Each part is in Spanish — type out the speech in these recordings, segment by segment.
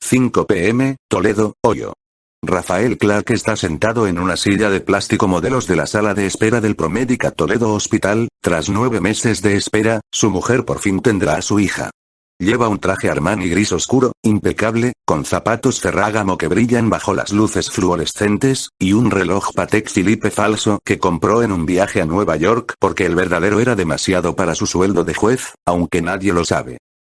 5 p.m., Toledo, Ohio. Rafael Clark está sentado en una silla de plástico modelos de la sala de espera del ProMedica Toledo Hospital. Tras 9 meses de espera, su mujer por fin tendrá a su hija. Lleva un traje Armani gris oscuro, impecable, con zapatos Ferragamo que brillan bajo las luces fluorescentes, y un reloj Patek Philippe falso que compró en un viaje a Nueva York porque el verdadero era demasiado para su sueldo de juez, aunque nadie lo sabe.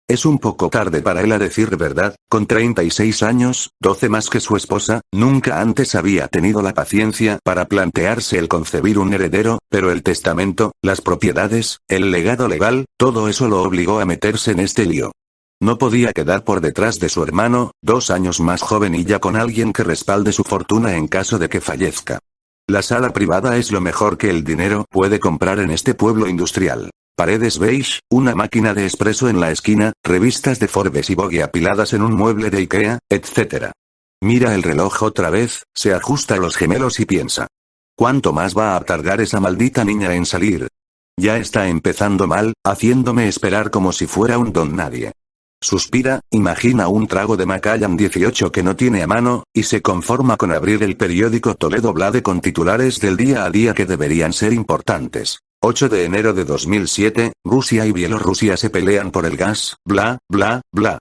Es un poco tarde para él a decir verdad, con 36 años, 12 más que su esposa, nunca antes había tenido la paciencia para plantearse el concebir un heredero, pero el testamento, las propiedades, el legado legal, todo eso lo obligó a meterse en este lío. No podía quedar por detrás de su hermano, 2 años más joven y ya con alguien que respalde su fortuna en caso de que fallezca. La sala privada es lo mejor que el dinero puede comprar en este pueblo industrial. Paredes beige, una máquina de espresso en la esquina, revistas de Forbes y Vogue apiladas en un mueble de Ikea, etc. Mira el reloj otra vez, se ajusta a los gemelos y piensa. ¿Cuánto más va a tardar esa maldita niña en salir? Ya está empezando mal, haciéndome esperar como si fuera un don nadie. Suspira, imagina un trago de Macallan 18 que no tiene a mano, y se conforma con abrir el periódico Toledo Blade con titulares del día a día que deberían ser importantes. 8 de enero de 2007, Rusia y Bielorrusia se pelean por el gas, bla, bla, bla.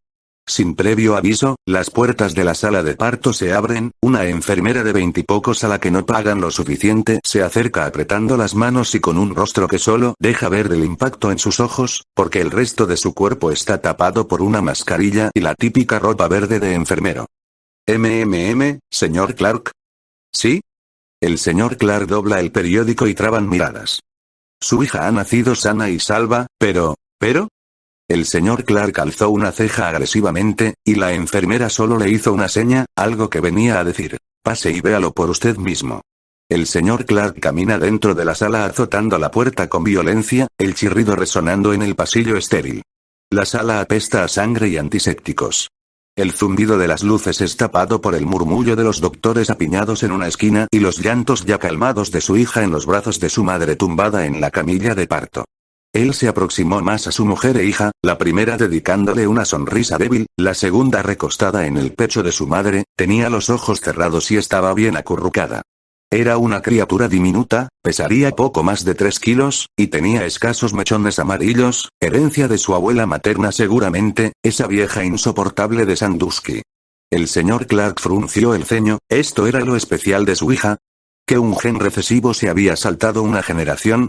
Sin previo aviso, las puertas de la sala de parto se abren, una enfermera de 20 y pocos a la que no pagan lo suficiente se acerca apretando las manos y con un rostro que solo deja ver el impacto en sus ojos, porque el resto de su cuerpo está tapado por una mascarilla y la típica ropa verde de enfermero. Señor Clark. ¿Sí? El señor Clark dobla el periódico y traban miradas. Su hija ha nacido sana y salva, pero... El señor Clark alzó una ceja agresivamente, y la enfermera solo le hizo una seña, algo que venía a decir, pase y véalo por usted mismo. El señor Clark camina dentro de la sala azotando la puerta con violencia, el chirrido resonando en el pasillo estéril. La sala apesta a sangre y antisépticos. El zumbido de las luces es tapado por el murmullo de los doctores apiñados en una esquina y los llantos ya calmados de su hija en los brazos de su madre tumbada en la camilla de parto. Él se aproximó más a su mujer e hija, la primera dedicándole una sonrisa débil, la segunda recostada en el pecho de su madre, tenía los ojos cerrados y estaba bien acurrucada. Era una criatura diminuta, pesaría poco más de 3 kilos, y tenía escasos mechones amarillos, herencia de su abuela materna seguramente, esa vieja insoportable de Sandusky. El señor Clark frunció el ceño, ¿esto era lo especial de su hija? ¿Que un gen recesivo se había saltado una generación?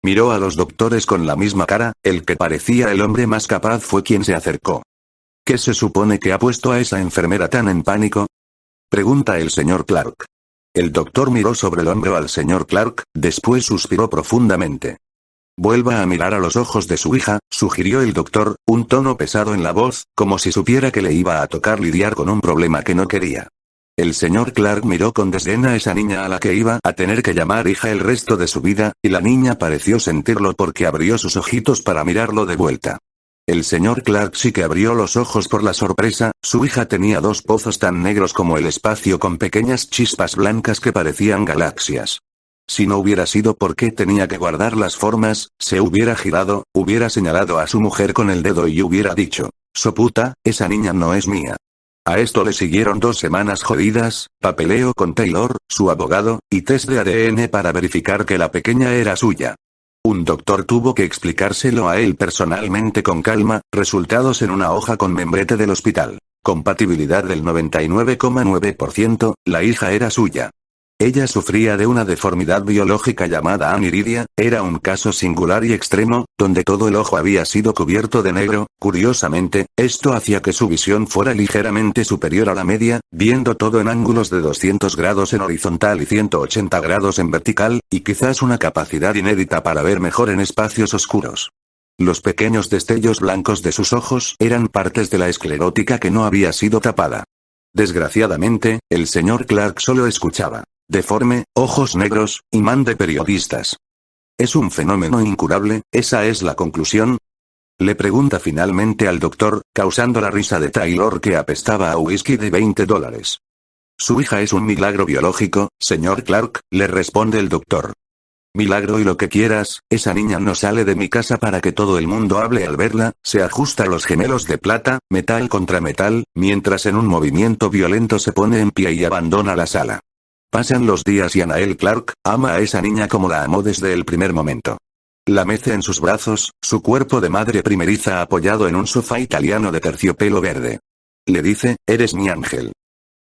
Miró a los doctores con la misma cara, el que parecía el hombre más capaz fue quien se acercó. ¿Qué se supone que ha puesto a esa enfermera tan en pánico? Pregunta el señor Clark. El doctor miró sobre el hombro al señor Clark, después suspiró profundamente. Vuelva a mirar a los ojos de su hija, sugirió el doctor, un tono pesado en la voz, como si supiera que le iba a tocar lidiar con un problema que no quería. El señor Clark miró con desdén a esa niña a la que iba a tener que llamar hija el resto de su vida, y la niña pareció sentirlo porque abrió sus ojitos para mirarlo de vuelta. El señor Clark sí que abrió los ojos por la sorpresa, su hija tenía 2 pozos tan negros como el espacio con pequeñas chispas blancas que parecían galaxias. Si no hubiera sido porque tenía que guardar las formas, se hubiera girado, hubiera señalado a su mujer con el dedo y hubiera dicho, «Soputa, esa niña no es mía». A esto le siguieron 2 semanas jodidas, papeleo con Taylor, su abogado, y test de ADN para verificar que la pequeña era suya. Un doctor tuvo que explicárselo a él personalmente con calma, resultados en una hoja con membrete del hospital. Compatibilidad del 99,9%, la hija era suya. Ella sufría de una deformidad biológica llamada aniridia, era un caso singular y extremo, donde todo el ojo había sido cubierto de negro. Curiosamente, esto hacía que su visión fuera ligeramente superior a la media, viendo todo en ángulos de 200 grados en horizontal y 180 grados en vertical, y quizás una capacidad inédita para ver mejor en espacios oscuros. Los pequeños destellos blancos de sus ojos eran partes de la esclerótica que no había sido tapada. Desgraciadamente, el señor Clark solo escuchaba. Deforme, ojos negros, imán de periodistas. ¿Es un fenómeno incurable, esa es la conclusión? Le pregunta finalmente al doctor, causando la risa de Taylor que apestaba a whisky de $20. Su hija es un milagro biológico, señor Clark, le responde el doctor. Milagro y lo que quieras, esa niña no sale de mi casa para que todo el mundo hable al verla, se ajusta los gemelos de plata, metal contra metal, mientras en un movimiento violento se pone en pie y abandona la sala. Pasan los días y Anael Clark ama a esa niña como la amó desde el primer momento. La mece en sus brazos, su cuerpo de madre primeriza apoyado en un sofá italiano de terciopelo verde. Le dice, eres mi ángel.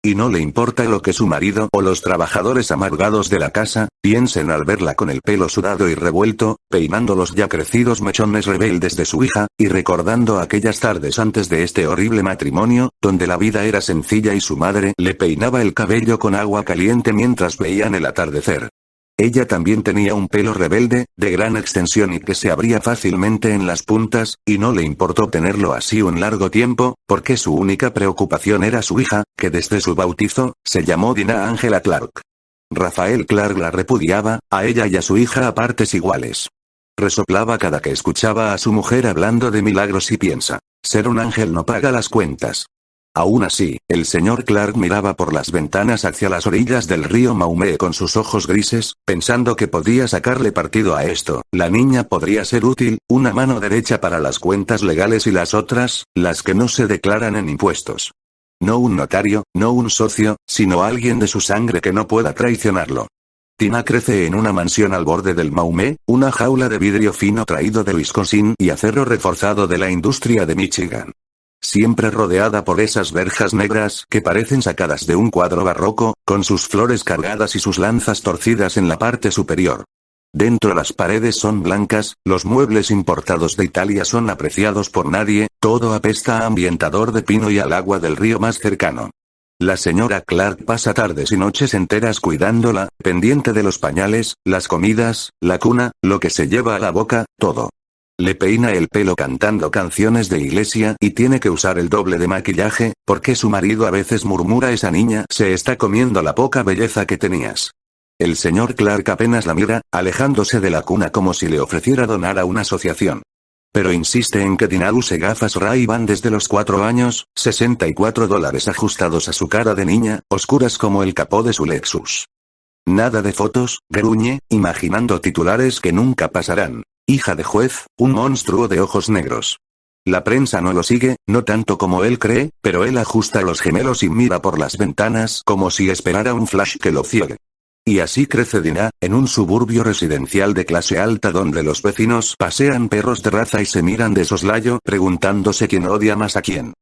Y no le importa lo que su marido o los trabajadores amargados de la casa piensen al verla con el pelo sudado y revuelto, peinando los ya crecidos mechones rebeldes de su hija, y recordando aquellas tardes antes de este horrible matrimonio, donde la vida era sencilla y su madre le peinaba el cabello con agua caliente mientras veían el atardecer. Ella también tenía un pelo rebelde, de gran extensión y que se abría fácilmente en las puntas, y no le importó tenerlo así un largo tiempo, porque su única preocupación era su hija, que desde su bautizo, se llamó Dina Angela Clark. Rafael Clark la repudiaba, a ella y a su hija a partes iguales. Resoplaba cada que escuchaba a su mujer hablando de milagros y piensa, ser un ángel no paga las cuentas. Aún así, el señor Clark miraba por las ventanas hacia las orillas del río Maumee con sus ojos grises, pensando que podía sacarle partido a esto. La niña podría ser útil, una mano derecha para las cuentas legales y las otras, las que no se declaran en impuestos. No un notario, no un socio, sino alguien de su sangre que no pueda traicionarlo. Tina crece en una mansión al borde del Maumee, una jaula de vidrio fino traído de Wisconsin y acero reforzado de la industria de Michigan. Siempre rodeada por esas verjas negras que parecen sacadas de un cuadro barroco, con sus flores cargadas y sus lanzas torcidas en la parte superior. Dentro las paredes son blancas, los muebles importados de Italia son apreciados por nadie, todo apesta a ambientador de pino y al agua del río más cercano. La señora Clark pasa tardes y noches enteras cuidándola, pendiente de los pañales, las comidas, la cuna, lo que se lleva a la boca, todo. Le peina el pelo cantando canciones de iglesia y tiene que usar el doble de maquillaje, porque su marido a veces murmura esa niña se está comiendo la poca belleza que tenías. El señor Clark apenas la mira, alejándose de la cuna como si le ofreciera donar a una asociación. Pero insiste en que Tina use gafas Ray-Ban desde los 4 años, $64 ajustados a su cara de niña, oscuras como el capó de su Lexus. Nada de fotos, gruñe, imaginando titulares que nunca pasarán. Hija de juez, un monstruo de ojos negros. La prensa no lo sigue, no tanto como él cree, pero él ajusta los gemelos y mira por las ventanas como si esperara un flash que lo ciegue. Y así crece Dina, en un suburbio residencial de clase alta donde los vecinos pasean perros de raza y se miran de soslayo preguntándose quién odia más a quién.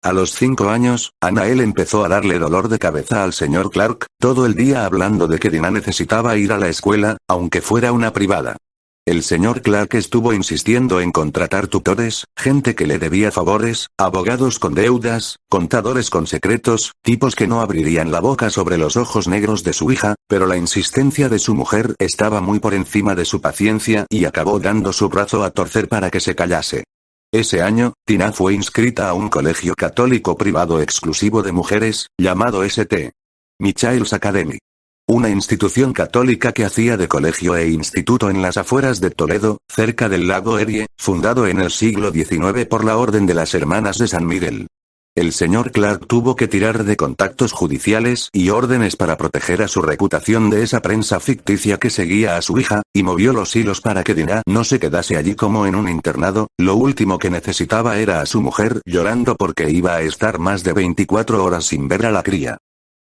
A los 5 años, Anael empezó a darle dolor de cabeza al señor Clark, todo el día hablando de que Dina necesitaba ir a la escuela, aunque fuera una privada. El señor Clark estuvo insistiendo en contratar tutores, gente que le debía favores, abogados con deudas, contadores con secretos, tipos que no abrirían la boca sobre los ojos negros de su hija, pero la insistencia de su mujer estaba muy por encima de su paciencia y acabó dando su brazo a torcer para que se callase. Ese año, Tina fue inscrita a un colegio católico privado exclusivo de mujeres, llamado St. Michael's Academy. Una institución católica que hacía de colegio e instituto en las afueras de Toledo, cerca del lago Erie, fundado en el siglo XIX por la Orden de las Hermanas de San Miguel. El señor Clark tuvo que tirar de contactos judiciales y órdenes para proteger a su reputación de esa prensa ficticia que seguía a su hija, y movió los hilos para que Dina no se quedase allí como en un internado. Lo último que necesitaba era a su mujer llorando porque iba a estar más de 24 horas sin ver a la cría.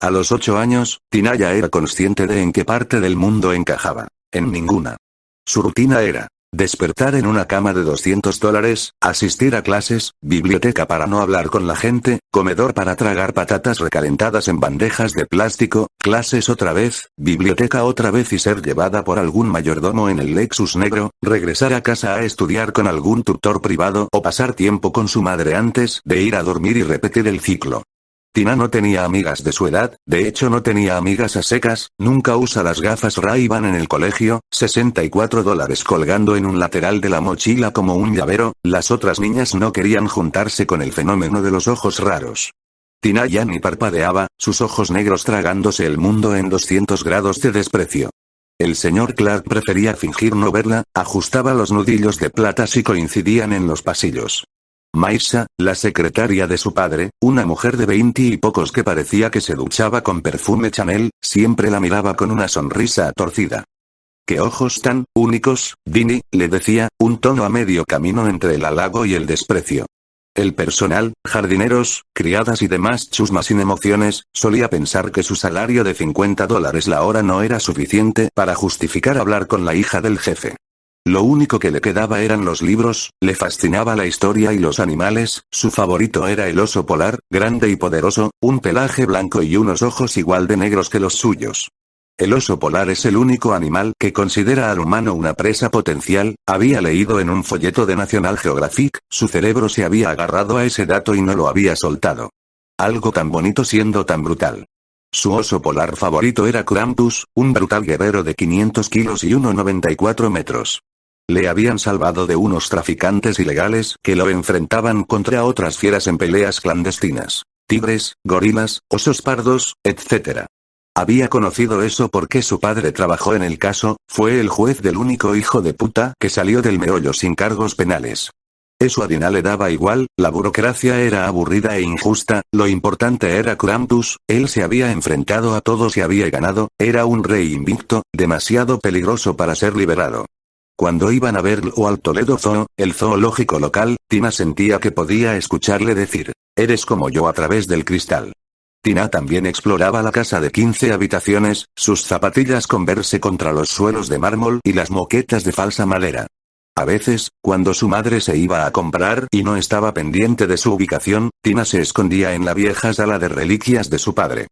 A los 8 años, Tina ya era consciente de en qué parte del mundo encajaba. En ninguna. Su rutina era despertar en una cama de $200, asistir a clases, biblioteca para no hablar con la gente, comedor para tragar patatas recalentadas en bandejas de plástico, clases otra vez, biblioteca otra vez y ser llevada por algún mayordomo en el Lexus negro, regresar a casa a estudiar con algún tutor privado o pasar tiempo con su madre antes de ir a dormir y repetir el ciclo. Tina no tenía amigas de su edad, de hecho no tenía amigas a secas, nunca usa las gafas Ray-Ban en el colegio, $64 colgando en un lateral de la mochila como un llavero, las otras niñas no querían juntarse con el fenómeno de los ojos raros. Tina ya ni parpadeaba, sus ojos negros tragándose el mundo en 200 grados de desprecio. El señor Clark prefería fingir no verla, ajustaba los nudillos de plata si coincidían en los pasillos. Maisha, la secretaria de su padre, una mujer de 20 y pocos que parecía que se duchaba con perfume Chanel, siempre la miraba con una sonrisa torcida. ¡Qué ojos tan únicos, Dini!, le decía, un tono a medio camino entre el halago y el desprecio. El personal, jardineros, criadas y demás chusmas sin emociones, solía pensar que su salario de $50 la hora no era suficiente para justificar hablar con la hija del jefe. Lo único que le quedaba eran los libros, le fascinaba la historia y los animales, su favorito era el oso polar, grande y poderoso, un pelaje blanco y unos ojos igual de negros que los suyos. El oso polar es el único animal que considera al humano una presa potencial, había leído en un folleto de National Geographic, su cerebro se había agarrado a ese dato y no lo había soltado. Algo tan bonito siendo tan brutal. Su oso polar favorito era Krampus, un brutal guerrero de 500 kilos y 1,94 metros. Le habían salvado de unos traficantes ilegales que lo enfrentaban contra otras fieras en peleas clandestinas. Tigres, gorilas, osos pardos, etc. Había conocido eso porque su padre trabajó en el caso, fue el juez del único hijo de puta que salió del meollo sin cargos penales. Eso a Dinah le daba igual, la burocracia era aburrida e injusta, lo importante era Krampus, él se había enfrentado a todos y había ganado, era un rey invicto, demasiado peligroso para ser liberado. Cuando iban a verlo al Toledo Zoo, el zoológico local, Tina sentía que podía escucharle decir, «Eres como yo» a través del cristal. Tina también exploraba la casa de 15 habitaciones, sus zapatillas Converse contra los suelos de mármol y las moquetas de falsa madera. A veces, cuando su madre se iba a comprar y no estaba pendiente de su ubicación, Tina se escondía en la vieja sala de reliquias de su padre.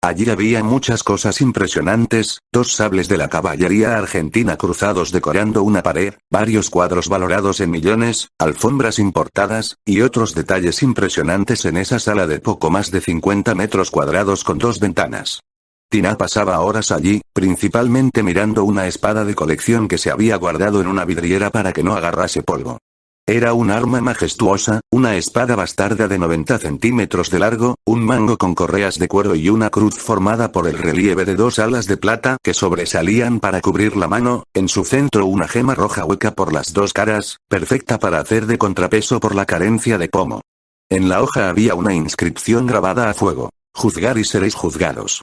Allí había muchas cosas impresionantes, 2 sables de la caballería argentina cruzados decorando una pared, varios cuadros valorados en millones, alfombras importadas, y otros detalles impresionantes en esa sala de poco más de 50 metros cuadrados con 2 ventanas. Tina pasaba horas allí, principalmente mirando una espada de colección que se había guardado en una vidriera para que no agarrase polvo. Era un arma majestuosa, una espada bastarda de 90 centímetros de largo, un mango con correas de cuero y una cruz formada por el relieve de 2 alas de plata que sobresalían para cubrir la mano, en su centro una gema roja hueca por las 2 caras, perfecta para hacer de contrapeso por la carencia de pomo. En la hoja había una inscripción grabada a fuego: «Juzgar y seréis juzgados».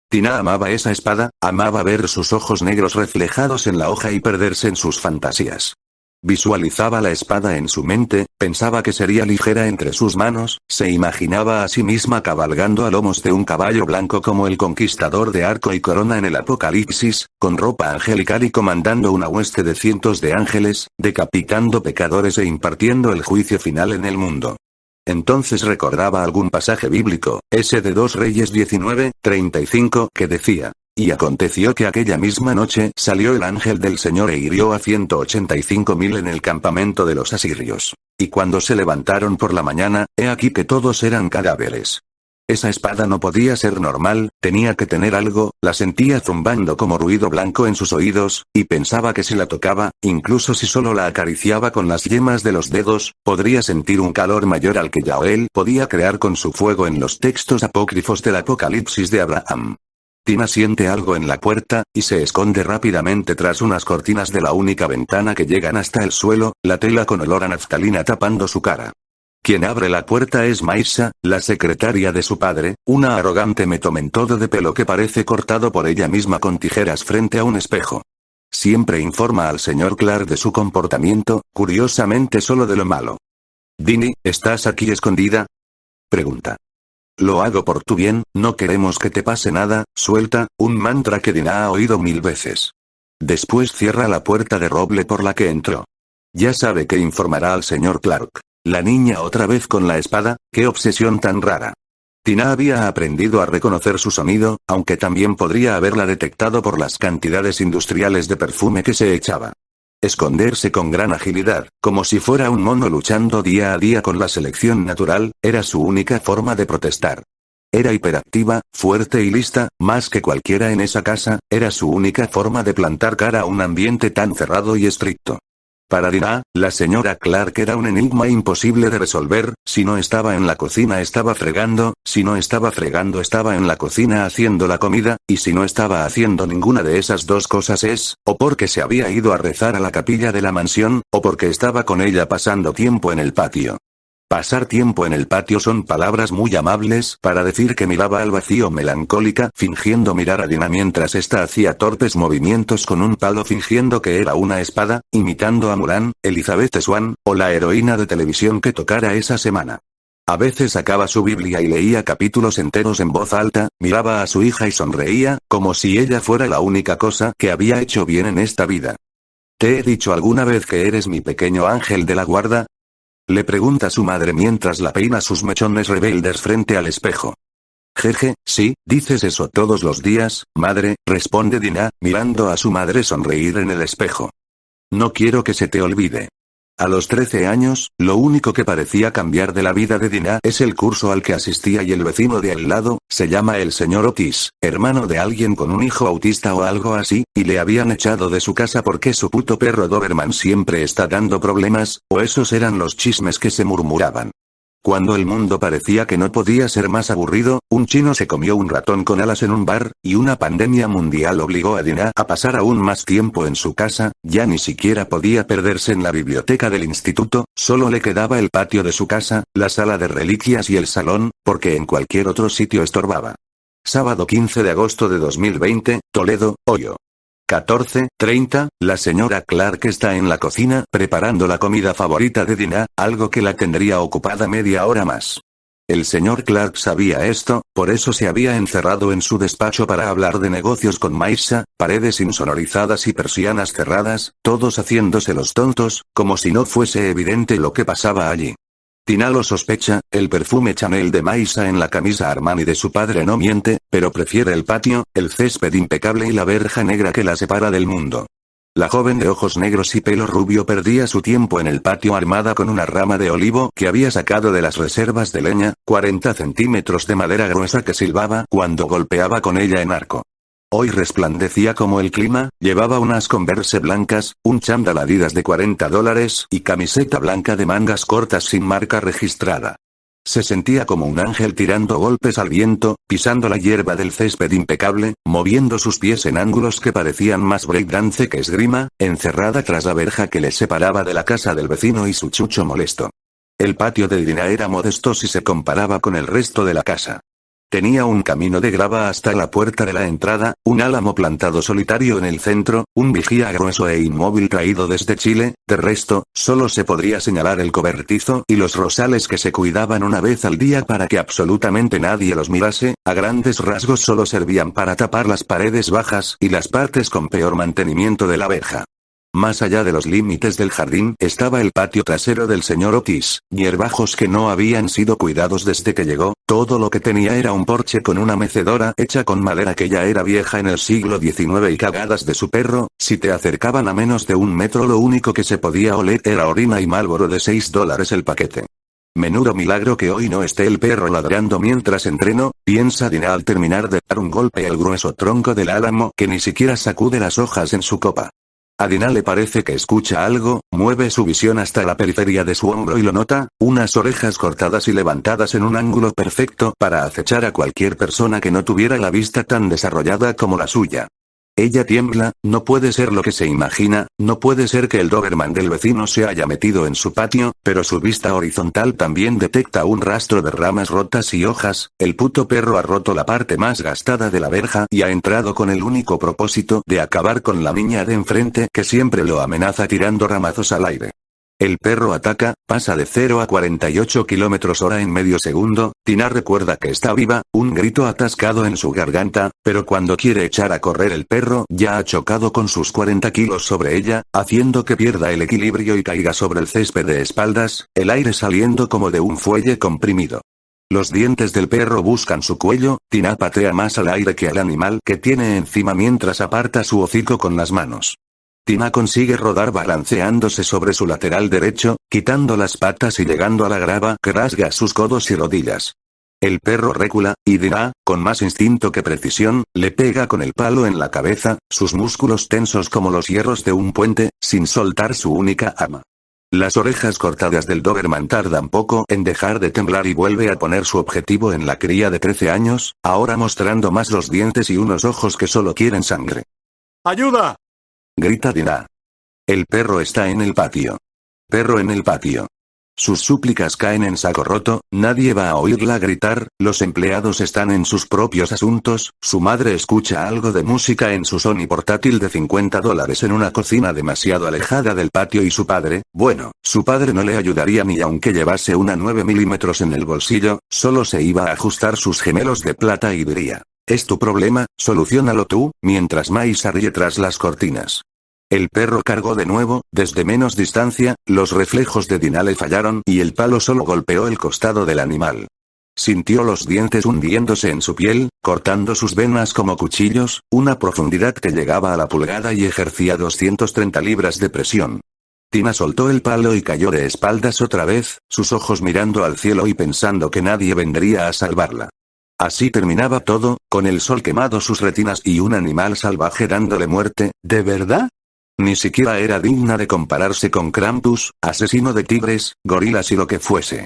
Tina amaba esa espada, amaba ver sus ojos negros reflejados en la hoja y perderse en sus fantasías. Visualizaba la espada en su mente, pensaba que sería ligera entre sus manos, se imaginaba a sí misma cabalgando a lomos de un caballo blanco como el conquistador de arco y corona en el Apocalipsis, con ropa angelical y comandando una hueste de cientos de ángeles, decapitando pecadores e impartiendo el juicio final en el mundo. Entonces recordaba algún pasaje bíblico, ese de 2 Reyes 19:35, que decía: «Y aconteció que aquella misma noche salió el ángel del Señor e hirió a 185.000 en el campamento de los asirios. Y cuando se levantaron por la mañana, he aquí que todos eran cadáveres». Esa espada no podía ser normal, tenía que tener algo, la sentía zumbando como ruido blanco en sus oídos, y pensaba que si la tocaba, incluso si solo la acariciaba con las yemas de los dedos, podría sentir un calor mayor al que Yael podía crear con su fuego en los textos apócrifos del Apocalipsis de Abraham. Tina siente algo en la puerta, y se esconde rápidamente tras unas cortinas de la única ventana que llegan hasta el suelo, la tela con olor a naftalina tapando su cara. Quien abre la puerta es Maisha, la secretaria de su padre, una arrogante metomentodo de pelo que parece cortado por ella misma con tijeras frente a un espejo. Siempre informa al señor Clark de su comportamiento, curiosamente solo de lo malo. «Dini, ¿estás aquí escondida?», pregunta. «Lo hago por tu bien, no queremos que te pase nada», suelta, un mantra que Dina ha oído 1000 veces. Después cierra la puerta de roble por la que entró. Ya sabe que informará al señor Clark. La niña otra vez con la espada, qué obsesión tan rara. Tina había aprendido a reconocer su sonido, aunque también podría haberla detectado por las cantidades industriales de perfume que se echaba. Esconderse con gran agilidad, como si fuera un mono luchando día a día con la selección natural, era su única forma de protestar. Era hiperactiva, fuerte y lista, más que cualquiera en esa casa, era su única forma de plantar cara a un ambiente tan cerrado y estricto. Para Dinah, la señora Clark era un enigma imposible de resolver, si no estaba en la cocina estaba fregando, si no estaba fregando estaba en la cocina haciendo la comida, y si no estaba haciendo ninguna de esas 2 cosas es, o porque se había ido a rezar a la capilla de la mansión, o porque estaba con ella pasando tiempo en el patio. Pasar tiempo en el patio son palabras muy amables para decir que miraba al vacío melancólica, fingiendo mirar a Dina mientras ésta hacía torpes movimientos con un palo fingiendo que era una espada, imitando a Mulan, Elizabeth Swann, o la heroína de televisión que tocara esa semana. A veces sacaba su Biblia y leía capítulos enteros en voz alta, miraba a su hija y sonreía, como si ella fuera la única cosa que había hecho bien en esta vida. ¿Te he dicho alguna vez que eres mi pequeño ángel de la guarda? Le pregunta su madre mientras la peina sus mechones rebeldes frente al espejo. Jeje, sí, dices eso todos los días, madre, responde Dina, mirando a su madre sonreír en el espejo. No quiero que se te olvide. A los 13 años, lo único que parecía cambiar de la vida de Dina es el curso al que asistía y el vecino de al lado, se llama el señor Otis, hermano de alguien con un hijo autista o algo así, y le habían echado de su casa porque su puto perro Doberman siempre está dando problemas, o esos eran los chismes que se murmuraban. Cuando el mundo parecía que no podía ser más aburrido, un chino se comió un ratón con alas en un bar, y una pandemia mundial obligó a Dina a pasar aún más tiempo en su casa, ya ni siquiera podía perderse en la biblioteca del instituto, solo le quedaba el patio de su casa, la sala de reliquias y el salón, porque en cualquier otro sitio estorbaba. Sábado 15 de agosto de 2020, Toledo, Ohio. 14:30, la señora Clark está en la cocina preparando la comida favorita de Dina, algo que la tendría ocupada media hora más. El señor Clark sabía esto, por eso se había encerrado en su despacho para hablar de negocios con Maisha, paredes insonorizadas y persianas cerradas, todos haciéndose los tontos, como si no fuese evidente lo que pasaba allí. Dina lo sospecha, el perfume Chanel de Maisha en la camisa Armani de su padre no miente, pero prefiere el patio, el césped impecable y la verja negra que la separa del mundo. La joven de ojos negros y pelo rubio perdía su tiempo en el patio armada con una rama de olivo que había sacado de las reservas de leña, 40 centímetros de madera gruesa que silbaba cuando golpeaba con ella en arco. Hoy resplandecía como el clima, llevaba unas Converse blancas, un chándal Adidas de $40 y camiseta blanca de mangas cortas sin marca registrada. Se sentía como un ángel tirando golpes al viento, pisando la hierba del césped impecable, moviendo sus pies en ángulos que parecían más breakdance que esgrima, encerrada tras la verja que le separaba de la casa del vecino y su chucho molesto. El patio de Dina era modesto si se comparaba con el resto de la casa. Tenía un camino de grava hasta la puerta de la entrada, un álamo plantado solitario en el centro, un vigía grueso e inmóvil traído desde Chile, de resto, solo se podría señalar el cobertizo y los rosales que se cuidaban una vez al día para que absolutamente nadie los mirase, a grandes rasgos solo servían para tapar las paredes bajas y las partes con peor mantenimiento de la verja. Más allá de los límites del jardín estaba el patio trasero del señor Otis, hierbajos que no habían sido cuidados desde que llegó, todo lo que tenía era un porche con una mecedora hecha con madera que ya era vieja en el siglo XIX y cagadas de su perro, si te acercaban a menos de 1 metro lo único que se podía oler era orina y Marlboro de $6 el paquete. Menudo milagro que hoy no esté el perro ladrando mientras entreno, piensa Dina al terminar de dar un golpe al grueso tronco del álamo que ni siquiera sacude las hojas en su copa. A Dina le parece que escucha algo, mueve su visión hasta la periferia de su hombro y lo nota, unas orejas cortadas y levantadas en un ángulo perfecto para acechar a cualquier persona que no tuviera la vista tan desarrollada como la suya. Ella tiembla, no puede ser lo que se imagina, no puede ser que el Doberman del vecino se haya metido en su patio, pero su vista horizontal también detecta un rastro de ramas rotas y hojas, el puto perro ha roto la parte más gastada de la verja y ha entrado con el único propósito de acabar con la niña de enfrente que siempre lo amenaza tirando ramazos al aire. El perro ataca, pasa de 0 a 48 km/h en medio segundo, Dina recuerda que está viva, un grito atascado en su garganta, pero cuando quiere echar a correr el perro ya ha chocado con sus 40 kilos sobre ella, haciendo que pierda el equilibrio y caiga sobre el césped de espaldas, el aire saliendo como de un fuelle comprimido. Los dientes del perro buscan su cuello, Dina patea más al aire que al animal que tiene encima mientras aparta su hocico con las manos. Dina consigue rodar balanceándose sobre su lateral derecho, quitando las patas y llegando a la grava que rasga sus codos y rodillas. El perro recula, y Dina, con más instinto que precisión, le pega con el palo en la cabeza, sus músculos tensos como los hierros de un puente, sin soltar su única arma. Las orejas cortadas del Doberman tardan poco en dejar de temblar y vuelve a poner su objetivo en la cría de 13 años, ahora mostrando más los dientes y unos ojos que solo quieren sangre. ¡Ayuda!, grita Dina. El perro está en el patio. Perro en el patio. Sus súplicas caen en saco roto, nadie va a oírla gritar, los empleados están en sus propios asuntos, su madre escucha algo de música en su Sony portátil de $50 en una cocina demasiado alejada del patio y su padre, bueno, su padre no le ayudaría ni aunque llevase una 9 milímetros en el bolsillo, solo se iba a ajustar sus gemelos de plata y diría, es tu problema, soluciónalo tú, mientras Maisa ríe tras las cortinas. El perro cargó de nuevo, desde menos distancia, los reflejos de Dinah le fallaron y el palo solo golpeó el costado del animal. Sintió los dientes hundiéndose en su piel, cortando sus venas como cuchillos, una profundidad que llegaba a la pulgada y ejercía 230 libras de presión. Dinah soltó el palo y cayó de espaldas otra vez, sus ojos mirando al cielo y pensando que nadie vendría a salvarla. Así terminaba todo, con el sol quemado sus retinas y un animal salvaje dándole muerte, ¿de verdad? Ni siquiera era digna de compararse con Krampus, asesino de tigres, gorilas y lo que fuese.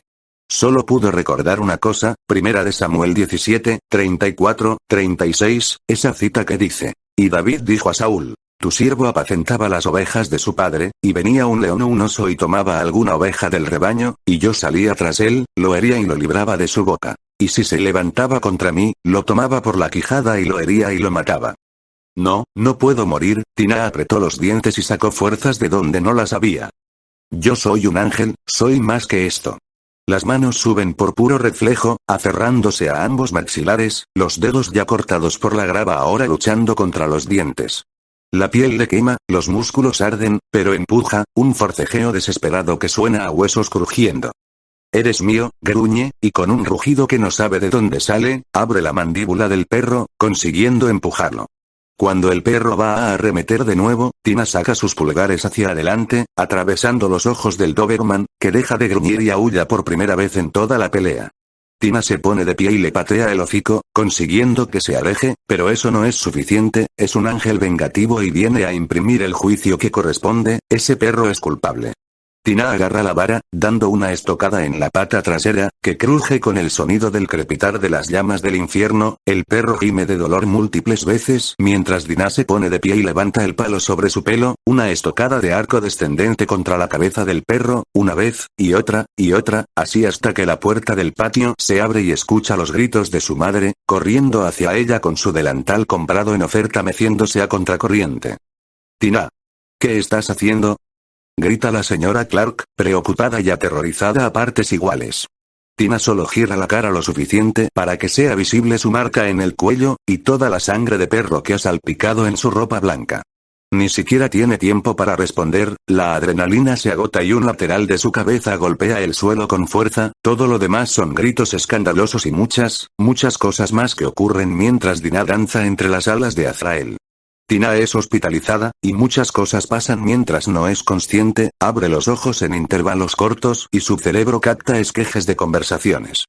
Solo pudo recordar una cosa, primera de Samuel 17, 34, 36, esa cita que dice, y David dijo a Saúl, tu siervo apacentaba las ovejas de su padre, y venía un león o un oso y tomaba alguna oveja del rebaño, y yo salía tras él, lo hería y lo libraba de su boca. Y si se levantaba contra mí, lo tomaba por la quijada y lo hería y lo mataba. No, no puedo morir, Dinah apretó los dientes y sacó fuerzas de donde no las había. Yo soy un ángel, soy más que esto. Las manos suben por puro reflejo, aferrándose a ambos maxilares, los dedos ya cortados por la grava ahora luchando contra los dientes. La piel le quema, los músculos arden, pero empuja, un forcejeo desesperado que suena a huesos crujiendo. Eres mío, gruñe, y con un rugido que no sabe de dónde sale, abre la mandíbula del perro, consiguiendo empujarlo. Cuando el perro va a arremeter de nuevo, Dinah saca sus pulgares hacia adelante, atravesando los ojos del Doberman, que deja de gruñir y aúlla por primera vez en toda la pelea. Dinah se pone de pie y le patea el hocico, consiguiendo que se aleje, pero eso no es suficiente, es un ángel vengativo y viene a imprimir el juicio que corresponde, ese perro es culpable. Dinah agarra la vara, dando una estocada en la pata trasera, que cruje con el sonido del crepitar de las llamas del infierno, el perro gime de dolor múltiples veces mientras Dinah se pone de pie y levanta el palo sobre su pelo, una estocada de arco descendente contra la cabeza del perro, una vez, y otra, así hasta que la puerta del patio se abre y escucha los gritos de su madre, corriendo hacia ella con su delantal comprado en oferta meciéndose a contracorriente. Dinah. ¿Qué estás haciendo? Grita la señora Clark, preocupada y aterrorizada a partes iguales. Dinah solo gira la cara lo suficiente para que sea visible su marca en el cuello, y toda la sangre de perro que ha salpicado en su ropa blanca. Ni siquiera tiene tiempo para responder, la adrenalina se agota y un lateral de su cabeza golpea el suelo con fuerza, todo lo demás son gritos escandalosos y muchas cosas más que ocurren mientras Dinah danza entre las alas de Azrael. Dinah es hospitalizada, y muchas cosas pasan mientras no es consciente, abre los ojos en intervalos cortos y su cerebro capta esquejes de conversaciones.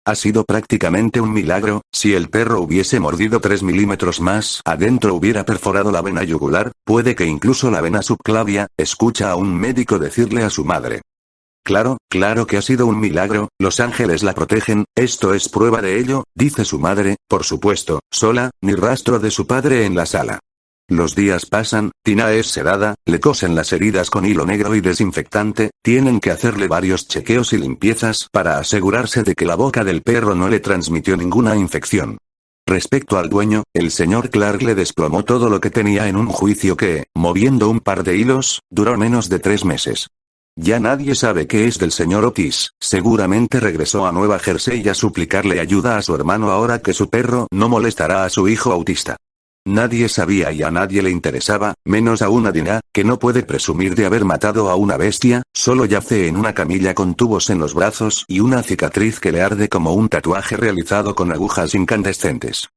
Ha sido prácticamente un milagro, si el perro hubiese mordido 3 milímetros más adentro hubiera perforado la vena yugular, puede que incluso la vena subclavia, escucha a un médico decirle a su madre. Claro que ha sido un milagro, los ángeles la protegen, esto es prueba de ello, dice su madre, por supuesto, sola, ni rastro de su padre en la sala. Los días pasan, Dinah es sedada, le cosen las heridas con hilo negro y desinfectante, tienen que hacerle varios chequeos y limpiezas para asegurarse de que la boca del perro no le transmitió ninguna infección. Respecto al dueño, el señor Clark le desplomó todo lo que tenía en un juicio que, moviendo un par de hilos, duró menos de 3 meses. Ya nadie sabe qué es del señor Otis, seguramente regresó a Nueva Jersey a suplicarle ayuda a su hermano ahora que su perro no molestará a su hijo autista. Nadie sabía y a nadie le interesaba, menos aún a Dinah, que no puede presumir de haber matado a una bestia, solo yace en una camilla con tubos en los brazos y una cicatriz que le arde como un tatuaje realizado con agujas incandescentes.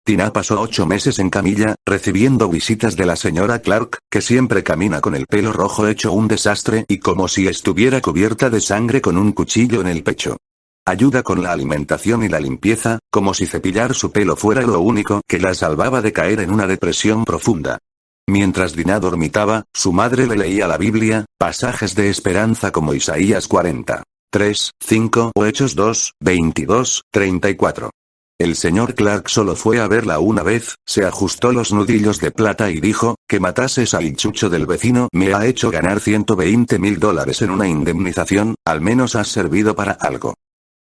Dinah pasó 8 meses en camilla, recibiendo visitas de la señora Clark, que siempre camina con el pelo rojo hecho un desastre y como si estuviera cubierta de sangre con un cuchillo en el pecho. Ayuda con la alimentación y la limpieza, como si cepillar su pelo fuera lo único que la salvaba de caer en una depresión profunda. Mientras Dinah dormitaba, su madre le leía la Biblia, pasajes de esperanza como Isaías 40, 3, 5 o Hechos 2, 22, 34. El señor Clark solo fue a verla una vez, se ajustó los nudillos de plata y dijo, que matases al chucho del vecino me ha hecho ganar $120,000 en una indemnización, al menos has servido para algo.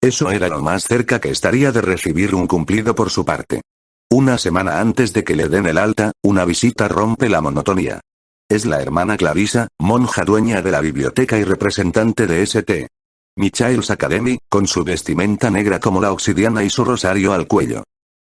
Eso era lo más cerca que estaría de recibir un cumplido por su parte. Una semana antes de que le den el alta, una visita rompe la monotonía. Es la hermana Clarissa, monja dueña de la biblioteca y representante de St. Michael's Academy, con su vestimenta negra como la obsidiana y su rosario al cuello.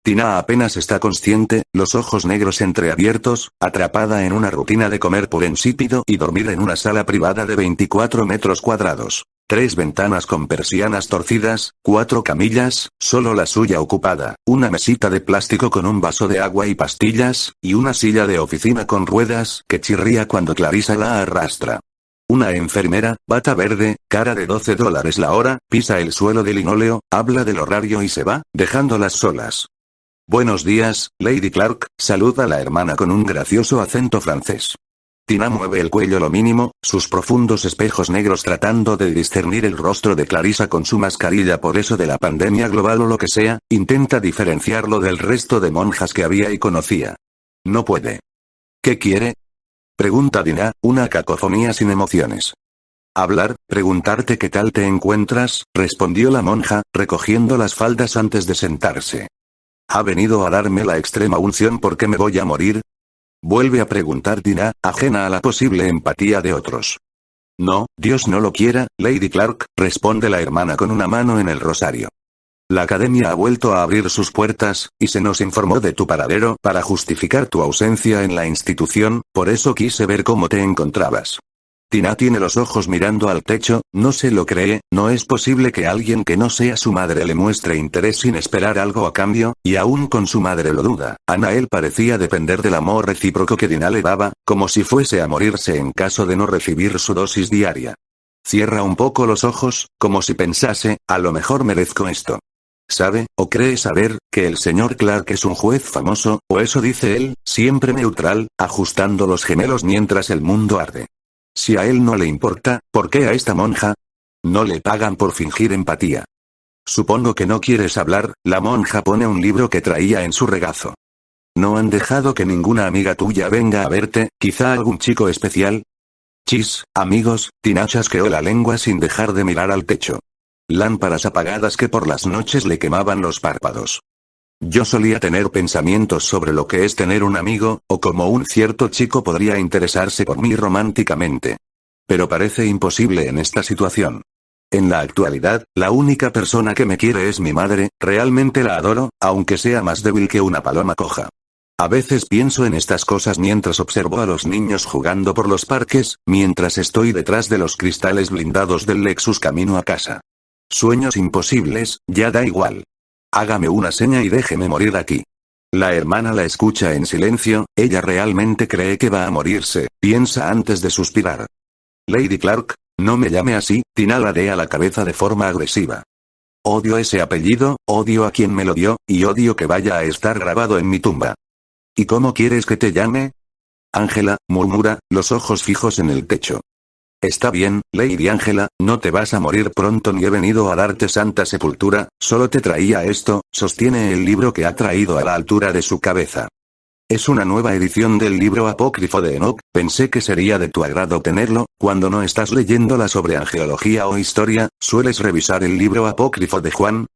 Tina apenas está consciente, los ojos negros entreabiertos, atrapada en una rutina de comer por insípido y dormir en una sala privada de 24 metros cuadrados. 3 ventanas con persianas torcidas, 4 camillas, solo la suya ocupada, una mesita de plástico con un vaso de agua y pastillas, y una silla de oficina con ruedas que chirría cuando Clarissa la arrastra. Una enfermera, bata verde, cara de $12 la hora, pisa el suelo de linóleo, habla del horario y se va, dejándolas solas. Buenos días, Lady Clark, saluda la hermana con un gracioso acento francés. Tina mueve el cuello lo mínimo, sus profundos espejos negros tratando de discernir el rostro de Clarissa con su mascarilla por eso de la pandemia global o lo que sea, intenta diferenciarlo del resto de monjas que había y conocía. No puede. ¿Qué quiere? Pregunta Tina, una cacofonía sin emociones. Hablar, preguntarte qué tal te encuentras, respondió la monja, recogiendo las faldas antes de sentarse. ¿Ha venido a darme la extrema unción porque me voy a morir? Vuelve a preguntar Tina, ajena a la posible empatía de otros. No, Dios no lo quiera, Lady Clark, responde la hermana con una mano en el rosario. La academia ha vuelto a abrir sus puertas, y se nos informó de tu paradero para justificar tu ausencia en la institución, por eso quise ver cómo te encontrabas. Tina tiene los ojos mirando al techo, no se lo cree, no es posible que alguien que no sea su madre le muestre interés sin esperar algo a cambio, y aún con su madre lo duda. Él parecía depender del amor recíproco que Tina le daba, como si fuese a morirse en caso de no recibir su dosis diaria. Cierra un poco los ojos, como si pensase, a lo mejor merezco esto. ¿Sabe, o cree saber, que el señor Clark es un juez famoso, o eso dice él, siempre neutral, ajustando los gemelos mientras el mundo arde? Si a él no le importa, ¿por qué a esta monja? No le pagan por fingir empatía. Supongo que no quieres hablar, la monja pone un libro que traía en su regazo. ¿No han dejado que ninguna amiga tuya venga a verte, quizá algún chico especial? Chis, amigos, Tina chasqueó la lengua sin dejar de mirar al techo. Lámparas apagadas que por las noches le quemaban los párpados. Yo solía tener pensamientos sobre lo que es tener un amigo, o cómo un cierto chico podría interesarse por mí románticamente. Pero parece imposible en esta situación. En la actualidad, la única persona que me quiere es mi madre, realmente la adoro, aunque sea más débil que una paloma coja. A veces pienso en estas cosas mientras observo a los niños jugando por los parques, mientras estoy detrás de los cristales blindados del Lexus camino a casa. Sueños imposibles, ya da igual. Hágame una seña y déjeme morir aquí. La hermana la escucha en silencio, ella realmente cree que va a morirse, piensa antes de suspirar. Lady Clark, no me llame así, Tina ladea la cabeza de forma agresiva. Odio ese apellido, odio a quien me lo dio, y odio que vaya a estar grabado en mi tumba. ¿Y cómo quieres que te llame? Ángela, murmura, los ojos fijos en el techo. Está bien, Lady Ángela, no te vas a morir pronto ni he venido a darte santa sepultura, solo te traía esto, sostiene el libro que ha traído a la altura de su cabeza. Es una nueva edición del libro apócrifo de Enoch, pensé que sería de tu agrado tenerlo, cuando no estás leyéndola sobre angeología o historia, sueles revisar el libro apócrifo de Juan,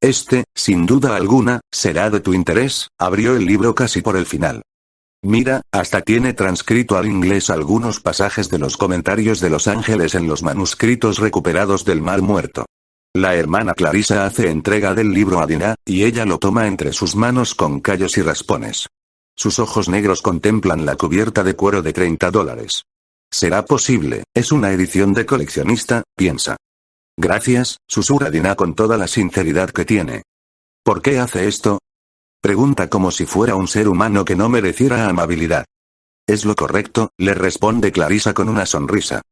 sin duda alguna, será de tu interés, abrió el libro casi por el final. Mira, hasta tiene transcrito al inglés algunos pasajes de los comentarios de los ángeles en los manuscritos recuperados del Mar Muerto. La hermana Clarissa hace entrega del libro a Tina, y ella lo toma entre sus manos con callos y raspones. Sus ojos negros contemplan la cubierta de cuero de $30. Será posible, es una edición de coleccionista, piensa. Gracias, susurra Tina con toda la sinceridad que tiene. ¿Por qué hace esto? Pregunta como si fuera un ser humano que no mereciera amabilidad. Es lo correcto, le responde Clarissa con una sonrisa.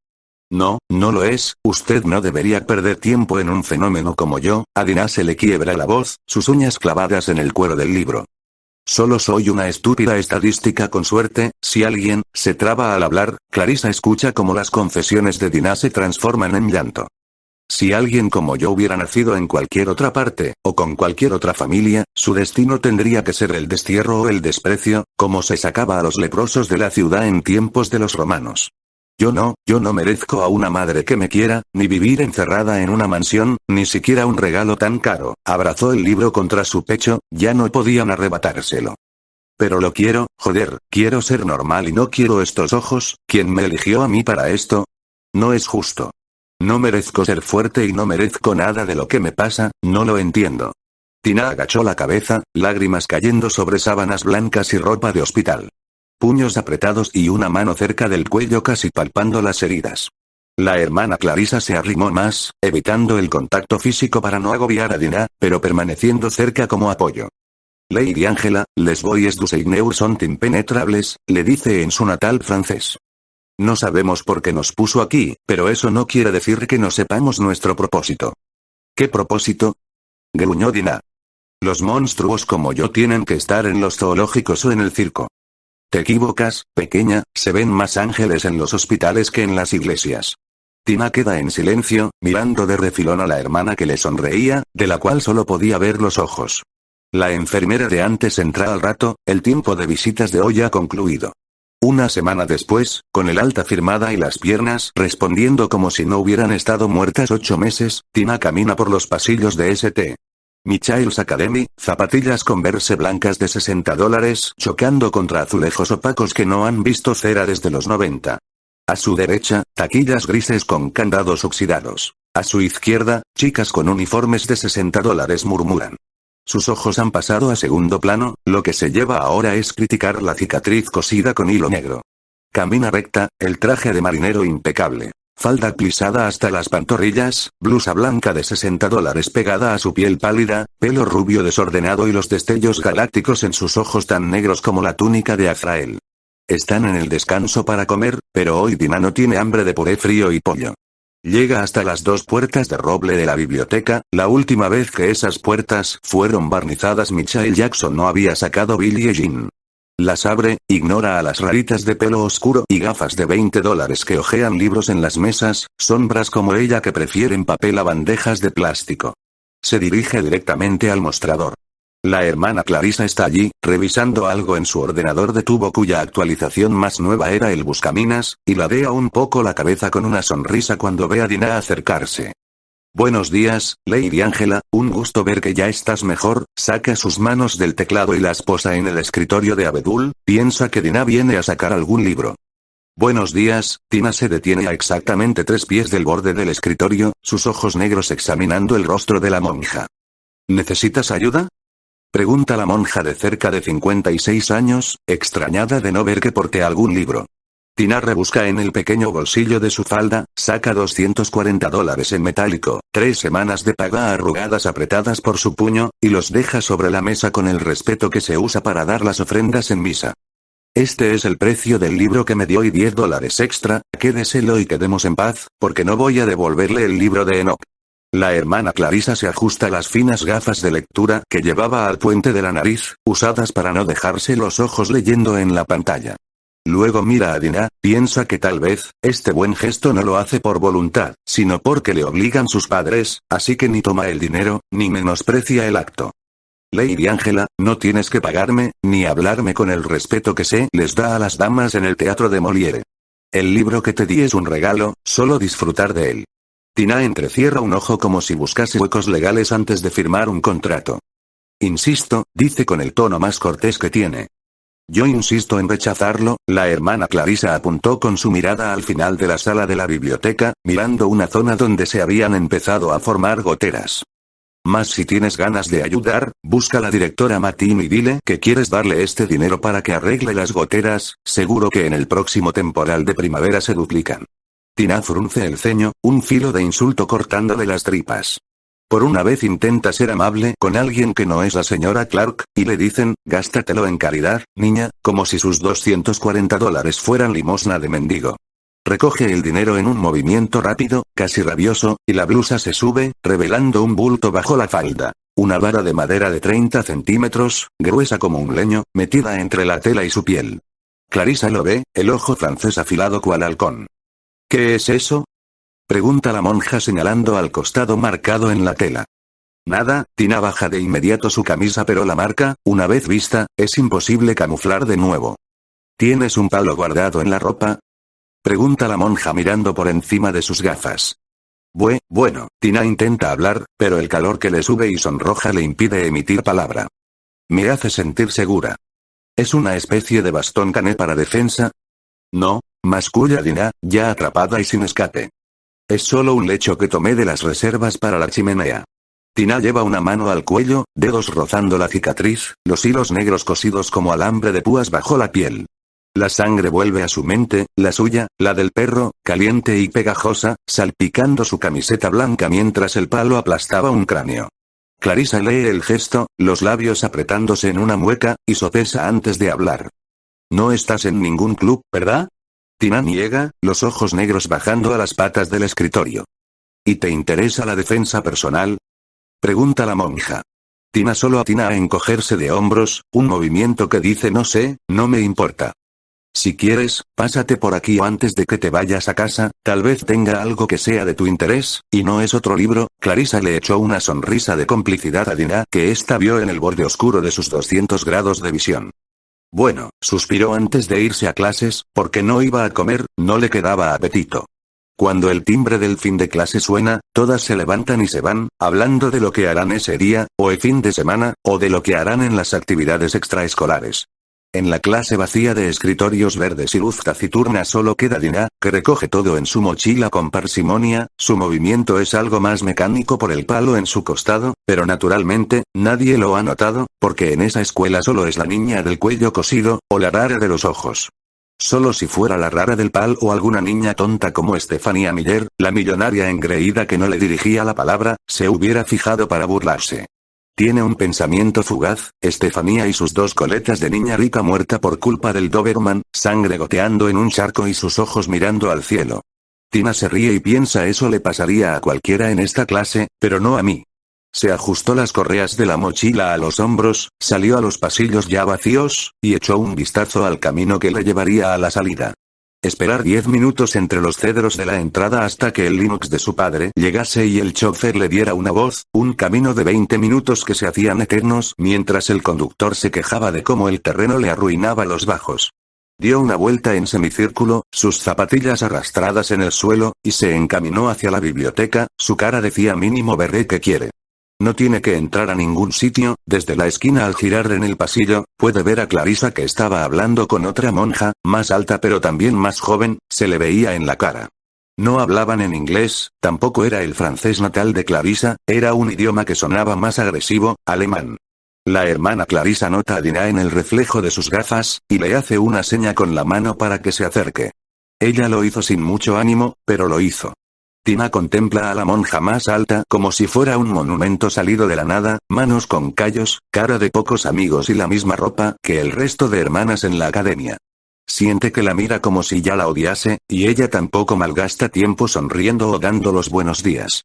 No, no lo es, usted no debería perder tiempo en un fenómeno como yo, a Tina se le quiebra la voz, sus uñas clavadas en el cuero del libro. Solo soy una estúpida estadística con suerte, si alguien se traba al hablar, Clarissa escucha como las confesiones de Tina se transforman en llanto. Si alguien como yo hubiera nacido en cualquier otra parte, o con cualquier otra familia, su destino tendría que ser el destierro o el desprecio, como se sacaba a los leprosos de la ciudad en tiempos de los romanos. Yo no merezco a una madre que me quiera, ni vivir encerrada en una mansión, ni siquiera un regalo tan caro. Abrazó el libro contra su pecho, ya no podían arrebatárselo. Pero lo quiero, joder, quiero ser normal y no quiero estos ojos. ¿Quién me eligió a mí para esto? No es justo. No merezco ser fuerte y no merezco nada de lo que me pasa, no lo entiendo. Tina agachó la cabeza, lágrimas cayendo sobre sábanas blancas y ropa de hospital. Puños apretados y una mano cerca del cuello casi palpando las heridas. La hermana Clarissa se arrimó más, evitando el contacto físico para no agobiar a Tina, pero permaneciendo cerca como apoyo. Lady Angela, les voies du Seigneur sont impenetrables, le dice en su natal francés. No sabemos por qué nos puso aquí, pero eso no quiere decir que no sepamos nuestro propósito. ¿Qué propósito? Gruñó Tina. Los monstruos como yo tienen que estar en los zoológicos o en el circo. Te equivocas, pequeña, se ven más ángeles en los hospitales que en las iglesias. Tina queda en silencio, mirando de refilón a la hermana que le sonreía, de la cual solo podía ver los ojos. La enfermera de antes entra al rato, el tiempo de visitas de hoy ha concluido. Una semana después, con el alta firmada y las piernas respondiendo como si no hubieran estado muertas 8 meses, Tina camina por los pasillos de St. Michael's Academy, zapatillas Converse blancas de $60, chocando contra azulejos opacos que no han visto cera desde los 90. A su derecha, taquillas grises con candados oxidados. A su izquierda, chicas con uniformes de $60 murmuran. Sus ojos han pasado a segundo plano, lo que se lleva ahora es criticar la cicatriz cosida con hilo negro. Camina recta, el traje de marinero impecable. Falda plisada hasta las pantorrillas, blusa blanca de $60 pegada a su piel pálida, pelo rubio desordenado y los destellos galácticos en sus ojos tan negros como la túnica de Azrael. Están en el descanso para comer, pero hoy Tina no tiene hambre de puré frío y pollo. Llega hasta las 2 puertas de roble de la biblioteca, la última vez que esas puertas fueron barnizadas Michael Jackson no había sacado Billie Jean. Las abre, ignora a las raritas de pelo oscuro y gafas de $20 que hojean libros en las mesas, sombras como ella que prefieren papel a bandejas de plástico. Se dirige directamente al mostrador. La hermana Clarissa está allí, revisando algo en su ordenador de tubo cuya actualización más nueva era el buscaminas, y ladea un poco la cabeza con una sonrisa cuando ve a Tina acercarse. Buenos días, Lady Angela, un gusto ver que ya estás mejor. Saca sus manos del teclado y las posa en el escritorio de Abedul, piensa que Tina viene a sacar algún libro. Buenos días, Tina se detiene a exactamente 3 pies del borde del escritorio, sus ojos negros examinando el rostro de la monja. ¿Necesitas ayuda? Pregunta la monja de cerca de 56 años, extrañada de no ver que porte algún libro. Tina rebusca en el pequeño bolsillo de su falda, saca $240 en metálico, 3 semanas de paga arrugadas apretadas por su puño, y los deja sobre la mesa con el respeto que se usa para dar las ofrendas en misa. Este es el precio del libro que me dio y $10 extra, quédeselo y quedemos en paz, porque no voy a devolverle el libro de Enoch. La hermana Clarissa se ajusta las finas gafas de lectura que llevaba al puente de la nariz, usadas para no dejarse los ojos leyendo en la pantalla. Luego mira a Tina, piensa que tal vez, este buen gesto no lo hace por voluntad, sino porque le obligan sus padres, así que ni toma el dinero, ni menosprecia el acto. Lady Angela, no tienes que pagarme, ni hablarme con el respeto que se les da a las damas en el teatro de Molière. El libro que te di es un regalo, solo disfrutar de él. Tina entrecierra un ojo como si buscase huecos legales antes de firmar un contrato. Insisto, dice con el tono más cortés que tiene. Yo insisto en rechazarlo. La hermana Clarissa apuntó con su mirada al final de la sala de la biblioteca, mirando una zona donde se habían empezado a formar goteras. Mas si tienes ganas de ayudar, busca a la directora Matin y dile que quieres darle este dinero para que arregle las goteras, seguro que en el próximo temporal de primavera se duplican. Tina frunce el ceño, un filo de insulto cortándole las tripas. Por una vez intenta ser amable con alguien que no es la señora Clark, y le dicen, gástatelo en caridad, niña, como si sus $240 fueran limosna de mendigo. Recoge el dinero en un movimiento rápido, casi rabioso, y la blusa se sube, revelando un bulto bajo la falda. Una vara de madera de 30 centímetros, gruesa como un leño, metida entre la tela y su piel. Clarissa lo ve, el ojo francés afilado cual halcón. ¿Qué es eso? Pregunta la monja señalando al costado marcado en la tela. Nada, Tina baja de inmediato su camisa, pero la marca, una vez vista, es imposible camuflar de nuevo. ¿Tienes un palo guardado en la ropa? Pregunta la monja mirando por encima de sus gafas. Bueno, Tina intenta hablar, pero el calor que le sube y sonroja le impide emitir palabra. Me hace sentir segura. ¿Es una especie de bastón cané para defensa? No, masculla Tina, ya atrapada y sin escape. Es solo un lecho que tomé de las reservas para la chimenea. Tina lleva una mano al cuello, dedos rozando la cicatriz, los hilos negros cosidos como alambre de púas bajo la piel. La sangre vuelve a su mente, la suya, la del perro, caliente y pegajosa, salpicando su camiseta blanca mientras el palo aplastaba un cráneo. Clarissa lee el gesto, los labios apretándose en una mueca, y sopesa antes de hablar. No estás en ningún club, ¿verdad? Tina niega, los ojos negros bajando a las patas del escritorio. ¿Y te interesa la defensa personal? Pregunta la monja. Tina solo atina a encogerse de hombros, un movimiento que dice no sé, no me importa. Si quieres, pásate por aquí antes de que te vayas a casa, tal vez tenga algo que sea de tu interés, y no es otro libro. Clarissa le echó una sonrisa de complicidad a Tina que ésta vio en el borde oscuro de sus 200 grados de visión. Bueno, suspiró antes de irse a clases, porque no iba a comer, no le quedaba apetito. Cuando el timbre del fin de clase suena, todas se levantan y se van, hablando de lo que harán ese día, o el fin de semana, o de lo que harán en las actividades extraescolares. En la clase vacía de escritorios verdes y luz taciturna solo queda Tina, que recoge todo en su mochila con parsimonia, su movimiento es algo más mecánico por el palo en su costado, pero naturalmente, nadie lo ha notado, porque en esa escuela solo es la niña del cuello cosido, o la rara de los ojos. Solo si fuera la rara del pal o alguna niña tonta como Stephania Miller, la millonaria engreída que no le dirigía la palabra, se hubiera fijado para burlarse. Tiene un pensamiento fugaz, Estefanía y sus dos coletas de niña rica muerta por culpa del Doberman, sangre goteando en un charco y sus ojos mirando al cielo. Tina se ríe y piensa eso le pasaría a cualquiera en esta clase, pero no a mí. Se ajustó las correas de la mochila a los hombros, salió a los pasillos ya vacíos, y echó un vistazo al camino que le llevaría a la salida. Esperar 10 minutos entre los cedros de la entrada hasta que el Linux de su padre llegase y el chofer le diera una voz, un camino de 20 minutos que se hacían eternos mientras el conductor se quejaba de cómo el terreno le arruinaba los bajos. Dio una vuelta en semicírculo, sus zapatillas arrastradas en el suelo, y se encaminó hacia la biblioteca, su cara decía mínimo veré que quiere. No tiene que entrar a ningún sitio, desde la esquina al girar en el pasillo, puede ver a Clarissa que estaba hablando con otra monja, más alta pero también más joven, se le veía en la cara. No hablaban en inglés, tampoco era el francés natal de Clarissa, era un idioma que sonaba más agresivo, alemán. La hermana Clarissa nota a Tina en el reflejo de sus gafas, y le hace una seña con la mano para que se acerque. Ella lo hizo sin mucho ánimo, pero lo hizo. Tina contempla a la monja más alta como si fuera un monumento salido de la nada, manos con callos, cara de pocos amigos y la misma ropa que el resto de hermanas en la academia. Siente que la mira como si ya la odiase, y ella tampoco malgasta tiempo sonriendo o dando los buenos días.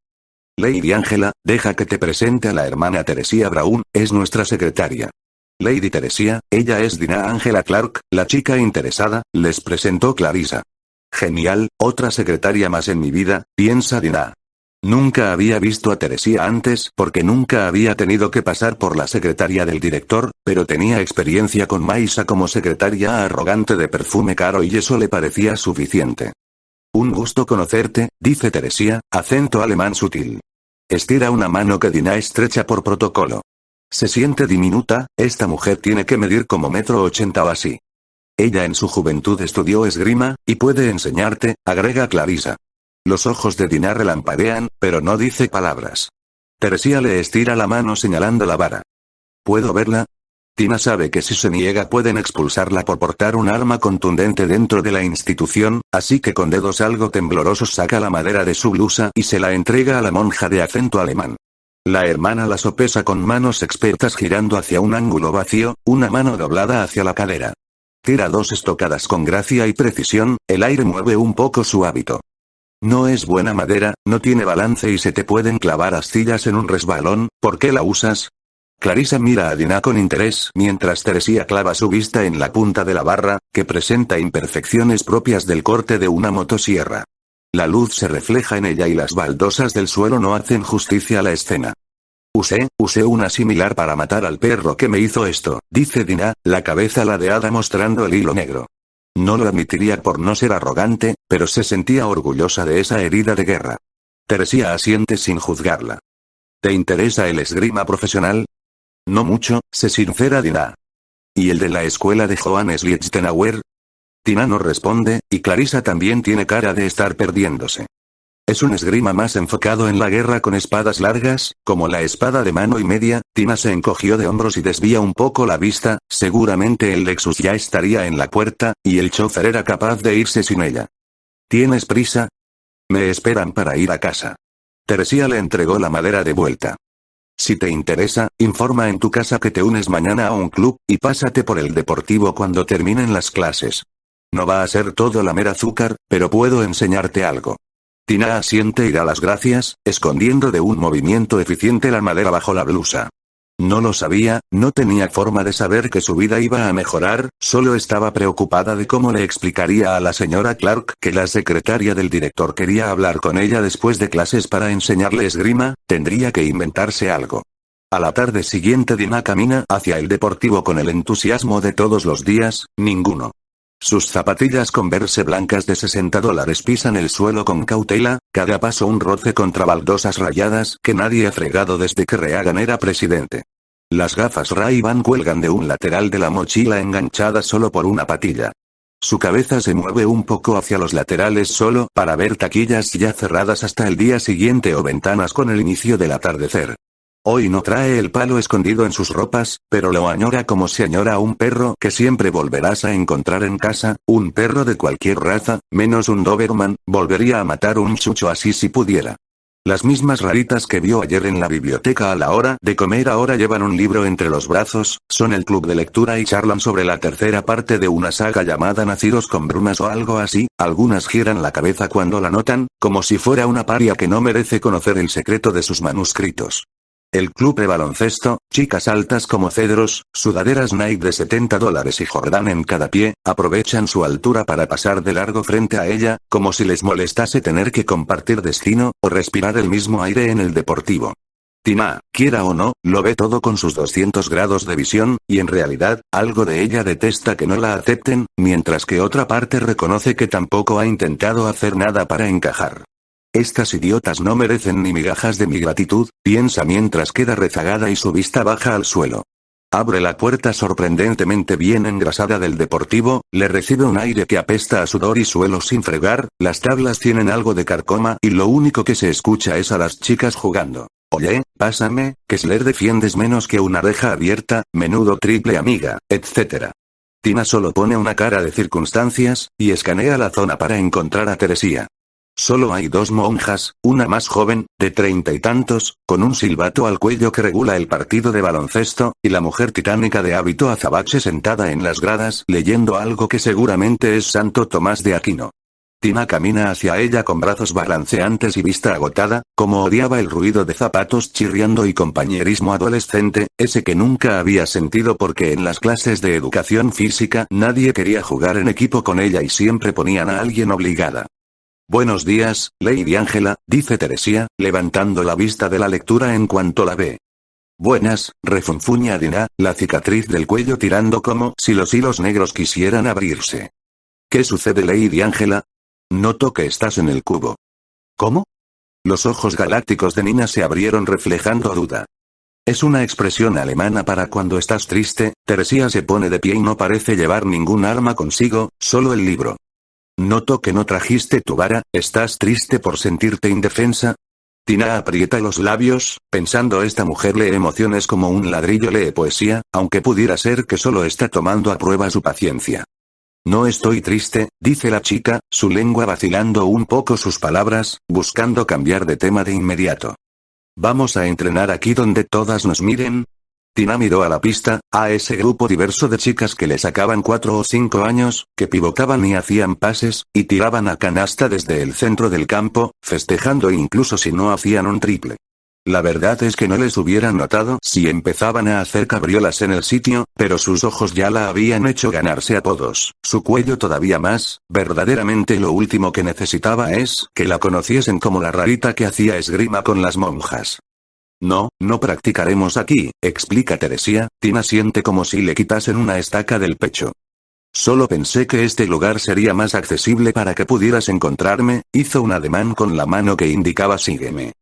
Lady Angela, deja que te presente a la hermana Teresia Brown, es nuestra secretaria. Lady Teresia, ella es Dina Angela Clark, la chica interesada, les presentó Clarissa. Genial, otra secretaria más en mi vida, piensa Dina. Nunca había visto a Teresia antes porque nunca había tenido que pasar por la secretaria del director, pero tenía experiencia con Maisa como secretaria arrogante de perfume caro y eso le parecía suficiente. Un gusto conocerte, dice Teresia, acento alemán sutil. Estira una mano que Dina estrecha por protocolo. Se siente diminuta, esta mujer tiene que medir como 1,80 m o así. Ella en su juventud estudió esgrima, y puede enseñarte, agrega Clarissa. Los ojos de Dina relampaguean, pero no dice palabras. Teresia le estira la mano señalando la vara. ¿Puedo verla? Tina sabe que si se niega pueden expulsarla por portar un arma contundente dentro de la institución, así que con dedos algo temblorosos saca la madera de su blusa y se la entrega a la monja de acento alemán. La hermana la sopesa con manos expertas girando hacia un ángulo vacío, una mano doblada hacia la cadera. Tira 2 estocadas con gracia y precisión, el aire mueve un poco su hábito. No es buena madera, no tiene balance y se te pueden clavar astillas en un resbalón, ¿por qué la usas? Clarissa mira a Dina con interés mientras Teresia clava su vista en la punta de la barra, que presenta imperfecciones propias del corte de una motosierra. La luz se refleja en ella y las baldosas del suelo no hacen justicia a la escena. Usé una similar para matar al perro que me hizo esto, dice Dina, la cabeza ladeada mostrando el hilo negro. No lo admitiría por no ser arrogante, pero se sentía orgullosa de esa herida de guerra. Teresia asiente sin juzgarla. ¿Te interesa el esgrima profesional? No mucho, se sincera Dina. ¿Y el de la escuela de Johannes Lichtenauer? Tina no responde, y Clarissa también tiene cara de estar perdiéndose. Es un esgrima más enfocado en la guerra con espadas largas, como la espada de mano y media. Tina se encogió de hombros y desvía un poco la vista, seguramente el Lexus ya estaría en la puerta, y el chofer era capaz de irse sin ella. ¿Tienes prisa? Me esperan para ir a casa. Teresia le entregó la madera de vuelta. Si te interesa, informa en tu casa que te unes mañana a un club, y pásate por el deportivo cuando terminen las clases. No va a ser todo la mera azúcar, pero puedo enseñarte algo. Tina asiente y da las gracias, escondiendo de un movimiento eficiente la madera bajo la blusa. No lo sabía, no tenía forma de saber que su vida iba a mejorar, solo estaba preocupada de cómo le explicaría a la señora Clark que la secretaria del director quería hablar con ella después de clases para enseñarle esgrima. Tendría que inventarse algo. A la tarde siguiente Dina camina hacia el deportivo con el entusiasmo de todos los días, ninguno. Sus zapatillas Converse blancas de $60 pisan el suelo con cautela, cada paso un roce contra baldosas rayadas que nadie ha fregado desde que Reagan era presidente. Las gafas Ray-Ban cuelgan de un lateral de la mochila enganchada solo por una patilla. Su cabeza se mueve un poco hacia los laterales solo para ver taquillas ya cerradas hasta el día siguiente o ventanas con el inicio del atardecer. Hoy no trae el palo escondido en sus ropas, pero lo añora como se añora a un perro que siempre volverás a encontrar en casa, un perro de cualquier raza, menos un Doberman. Volvería a matar un chucho así si pudiera. Las mismas raritas que vio ayer en la biblioteca a la hora de comer ahora llevan un libro entre los brazos, son el club de lectura y charlan sobre la tercera parte de una saga llamada Nacidos con Brumas o algo así. Algunas giran la cabeza cuando la notan, como si fuera una paria que no merece conocer el secreto de sus manuscritos. El club de baloncesto, chicas altas como cedros, sudaderas Nike de $70 y Jordan en cada pie, aprovechan su altura para pasar de largo frente a ella, como si les molestase tener que compartir destino, o respirar el mismo aire en el deportivo. Tina, quiera o no, lo ve todo con sus 200 grados de visión, y en realidad, algo de ella detesta que no la acepten, mientras que otra parte reconoce que tampoco ha intentado hacer nada para encajar. Estas idiotas no merecen ni migajas de mi gratitud, piensa mientras queda rezagada y su vista baja al suelo. Abre la puerta sorprendentemente bien engrasada del deportivo, le recibe un aire que apesta a sudor y suelo sin fregar, las tablas tienen algo de carcoma y lo único que se escucha es a las chicas jugando. Oye, pásame, Kessler defiendes menos que una reja abierta, menudo triple amiga, etc. Tina solo pone una cara de circunstancias, y escanea la zona para encontrar a Teresia. Solo hay dos monjas, una más joven, de 30 y tantos, con un silbato al cuello que regula el partido de baloncesto, y la mujer titánica de hábito azabache sentada en las gradas leyendo algo que seguramente es Santo Tomás de Aquino. Tina camina hacia ella con brazos balanceantes y vista agotada, como odiaba el ruido de zapatos chirriando y compañerismo adolescente, ese que nunca había sentido porque en las clases de educación física nadie quería jugar en equipo con ella y siempre ponían a alguien obligada. Buenos días, Lady Angela, dice Teresia, levantando la vista de la lectura en cuanto la ve. Buenas, refunfuña Dina, la cicatriz del cuello tirando como si los hilos negros quisieran abrirse. ¿Qué sucede, Lady Angela? Noto que estás en el cubo. ¿Cómo? Los ojos galácticos de Nina se abrieron reflejando duda. Es una expresión alemana para cuando estás triste. Teresia se pone de pie y no parece llevar ningún arma consigo, solo el libro. Noto que no trajiste tu vara, ¿estás triste por sentirte indefensa? Tina aprieta los labios, pensando esta mujer lee emociones como un ladrillo lee poesía, aunque pudiera ser que solo está tomando a prueba su paciencia. No estoy triste, dice la chica, su lengua vacilando un poco sus palabras, buscando cambiar de tema de inmediato. ¿Vamos a entrenar aquí donde todas nos miren? Tina miró a la pista, a ese grupo diverso de chicas que le sacaban 4 o 5 años, que pivotaban y hacían pases, y tiraban a canasta desde el centro del campo, festejando incluso si no hacían un triple. La verdad es que no les hubieran notado si empezaban a hacer cabriolas en el sitio, pero sus ojos ya la habían hecho ganarse apodos, su cuello todavía más. Verdaderamente lo último que necesitaba es que la conociesen como la rarita que hacía esgrima con las monjas. No, no practicaremos aquí, explica Teresia. Tina siente como si le quitasen una estaca del pecho. Solo pensé que este lugar sería más accesible para que pudieras encontrarme. Hizo un ademán con la mano que indicaba sígueme.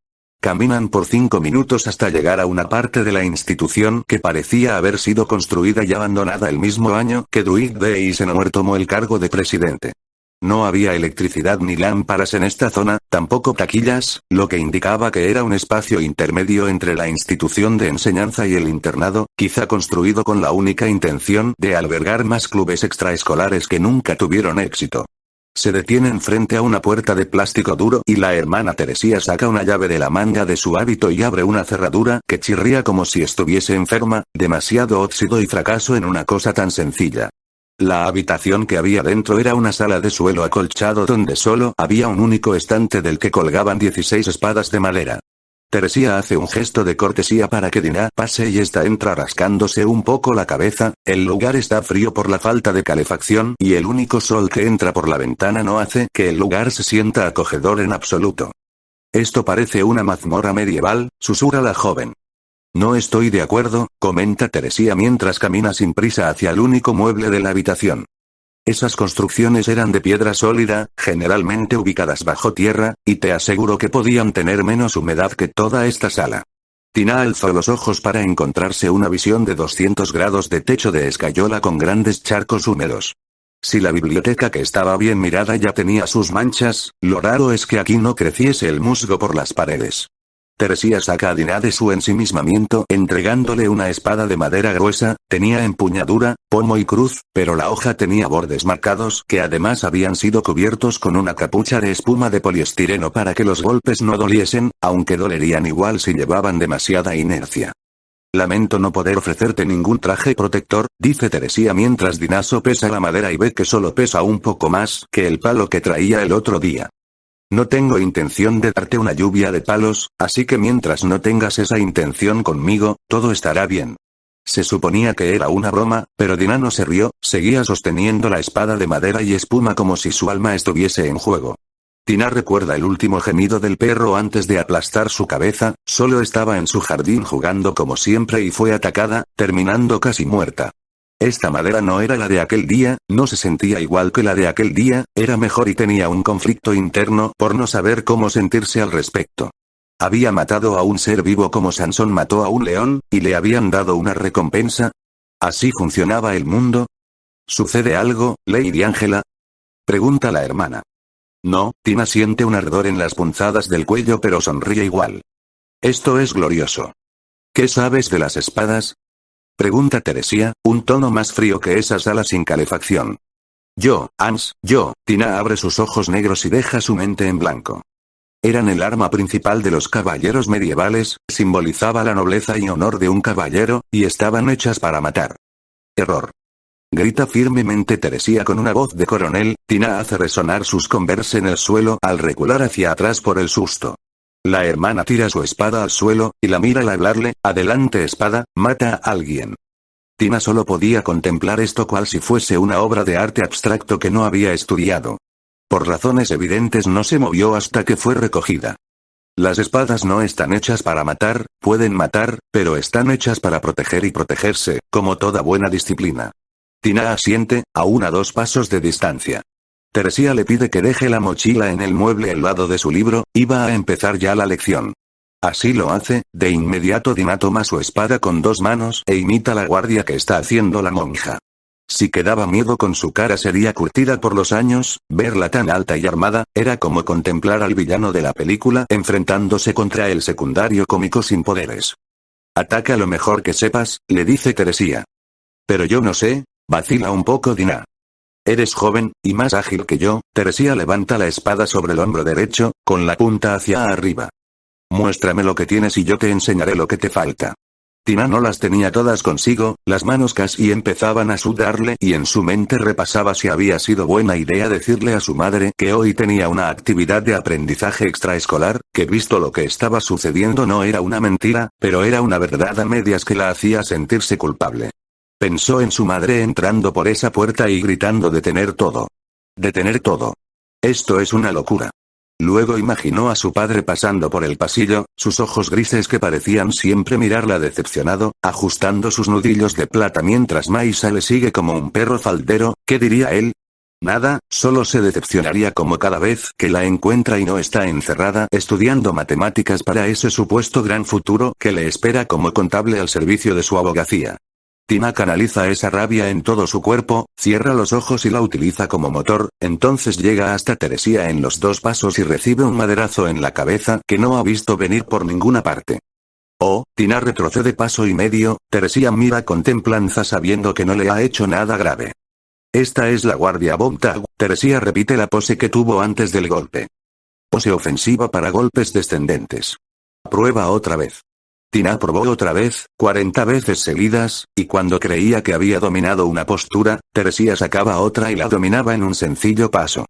Caminan por 5 minutos hasta llegar a una parte de la institución que parecía haber sido construida y abandonada el mismo año que Dwight D. Eisenhower tomó el cargo de presidente. No había electricidad ni lámparas en esta zona, tampoco taquillas, lo que indicaba que era un espacio intermedio entre la institución de enseñanza y el internado, quizá construido con la única intención de albergar más clubes extraescolares que nunca tuvieron éxito. Se detienen frente a una puerta de plástico duro y la hermana Teresia saca una llave de la manga de su hábito y abre una cerradura que chirría como si estuviese enferma, demasiado óxido y fracaso en una cosa tan sencilla. La habitación que había dentro era una sala de suelo acolchado donde solo había un único estante del que colgaban 16 espadas de madera. Teresia hace un gesto de cortesía para que Dina pase y esta entra rascándose un poco la cabeza. El lugar está frío por la falta de calefacción y el único sol que entra por la ventana no hace que el lugar se sienta acogedor en absoluto. Esto parece una mazmorra medieval, susurra la joven. No estoy de acuerdo, comenta Teresia mientras camina sin prisa hacia el único mueble de la habitación. Esas construcciones eran de piedra sólida, generalmente ubicadas bajo tierra, y te aseguro que podían tener menos humedad que toda esta sala. Tina alzó los ojos para encontrarse una visión de 200 grados de techo de escayola con grandes charcos húmedos. Si la biblioteca que estaba bien mirada ya tenía sus manchas, lo raro es que aquí no creciese el musgo por las paredes. Teresia saca a Dina de su ensimismamiento entregándole una espada de madera gruesa, tenía empuñadura, pomo y cruz, pero la hoja tenía bordes marcados que además habían sido cubiertos con una capucha de espuma de poliestireno para que los golpes no doliesen, aunque dolerían igual si llevaban demasiada inercia. Lamento no poder ofrecerte ningún traje protector, dice Teresia mientras Dina sopesa la madera y ve que solo pesa un poco más que el palo que traía el otro día. No tengo intención de darte una lluvia de palos, así que mientras no tengas esa intención conmigo, todo estará bien. Se suponía que era una broma, pero Dina no se rió, seguía sosteniendo la espada de madera y espuma como si su alma estuviese en juego. Tina recuerda el último gemido del perro antes de aplastar su cabeza, solo estaba en su jardín jugando como siempre y fue atacada, terminando casi muerta. Esta madera no era la de aquel día, no se sentía igual que la de aquel día, era mejor y tenía un conflicto interno por no saber cómo sentirse al respecto. Había matado a un ser vivo como Sansón mató a un león, y le habían dado una recompensa. ¿Así funcionaba el mundo? ¿Sucede algo, Lady Angela? Pregunta la hermana. No, Tina siente un ardor en las punzadas del cuello pero sonríe igual. Esto es glorioso. ¿Qué sabes de las espadas? Pregunta Teresia, un tono más frío que esa sala sin calefacción. Tina abre sus ojos negros y deja su mente en blanco. Eran el arma principal de los caballeros medievales, simbolizaba la nobleza y honor de un caballero, y estaban hechas para matar. Error. Grita firmemente Teresia con una voz de coronel. Tina hace resonar sus Converse en el suelo al recular hacia atrás por el susto. La hermana tira su espada al suelo, y la mira al hablarle, adelante espada, mata a alguien. Tina solo podía contemplar esto cual si fuese una obra de arte abstracto que no había estudiado. Por razones evidentes no se movió hasta que fue recogida. Las espadas no están hechas para matar, pueden matar, pero están hechas para proteger y protegerse, como toda buena disciplina. Tina asiente, aún a 2 pasos de distancia. Teresia le pide que deje la mochila en el mueble al lado de su libro, iba a empezar ya la lección. Así lo hace, de inmediato Dina toma su espada con 2 manos e imita la guardia que está haciendo la monja. Si quedaba miedo con su cara sería curtida por los años, verla tan alta y armada, era como contemplar al villano de la película enfrentándose contra el secundario cómico sin poderes. Ataca lo mejor que sepas, le dice Teresia. Pero yo no sé, vacila un poco Dina. Eres joven, y más ágil que yo. Teresia levanta la espada sobre el hombro derecho, con la punta hacia arriba. Muéstrame lo que tienes y yo te enseñaré lo que te falta. Tina no las tenía todas consigo, las manos casi empezaban a sudarle y en su mente repasaba si había sido buena idea decirle a su madre que hoy tenía una actividad de aprendizaje extraescolar, que visto lo que estaba sucediendo no era una mentira, pero era una verdad a medias que la hacía sentirse culpable. Pensó en su madre entrando por esa puerta y gritando detener todo. Detener todo. Esto es una locura. Luego imaginó a su padre pasando por el pasillo, sus ojos grises que parecían siempre mirarla decepcionado, ajustando sus nudillos de plata mientras Maisa le sigue como un perro faldero. ¿Qué diría él? Nada, solo se decepcionaría como cada vez que la encuentra y no está encerrada estudiando matemáticas para ese supuesto gran futuro que le espera como contable al servicio de su abogacía. Tina canaliza esa rabia en todo su cuerpo, cierra los ojos y la utiliza como motor, entonces llega hasta Teresia en los 2 pasos y recibe un maderazo en la cabeza que no ha visto venir por ninguna parte. Oh, Tina retrocede paso y medio, Teresia mira con templanza sabiendo que no le ha hecho nada grave. Esta es la guardia Bontag, Teresia repite la pose que tuvo antes del golpe. Pose ofensiva para golpes descendentes. Prueba otra vez. Tina probó otra vez, 40 veces seguidas, y cuando creía que había dominado una postura, Teresia sacaba otra y la dominaba en un sencillo paso.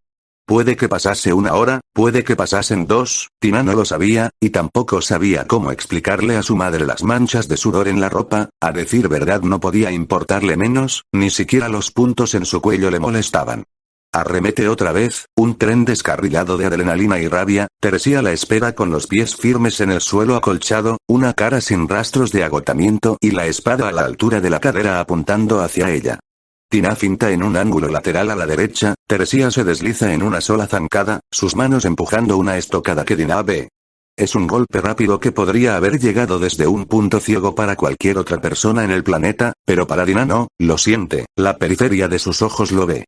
Puede que pasase 1 hora, puede que pasasen 2, Tina no lo sabía, y tampoco sabía cómo explicarle a su madre las manchas de sudor en la ropa, a decir verdad no podía importarle menos, ni siquiera los puntos en su cuello le molestaban. Arremete otra vez, un tren descarrilado de adrenalina y rabia, Teresia la espera con los pies firmes en el suelo acolchado, una cara sin rastros de agotamiento y la espada a la altura de la cadera apuntando hacia ella. Tina finta en un ángulo lateral a la derecha, Teresia se desliza en una sola zancada, sus manos empujando una estocada que Tina ve. Es un golpe rápido que podría haber llegado desde un punto ciego para cualquier otra persona en el planeta, pero para Tina no, lo siente, la periferia de sus ojos lo ve.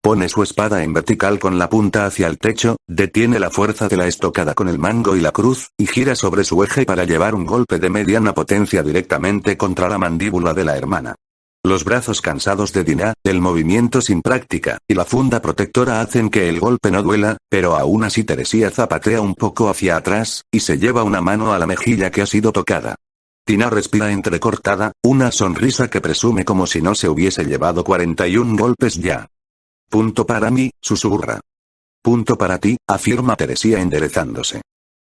Pone su espada en vertical con la punta hacia el techo, detiene la fuerza de la estocada con el mango y la cruz, y gira sobre su eje para llevar un golpe de mediana potencia directamente contra la mandíbula de la hermana. Los brazos cansados de Tina, el movimiento sin práctica, y la funda protectora hacen que el golpe no duela, pero aún así Teresia zapatea un poco hacia atrás, y se lleva una mano a la mejilla que ha sido tocada. Tina respira entrecortada, una sonrisa que presume como si no se hubiese llevado 41 golpes ya. Punto para mí, susurra. Punto para ti, afirma Teresia enderezándose.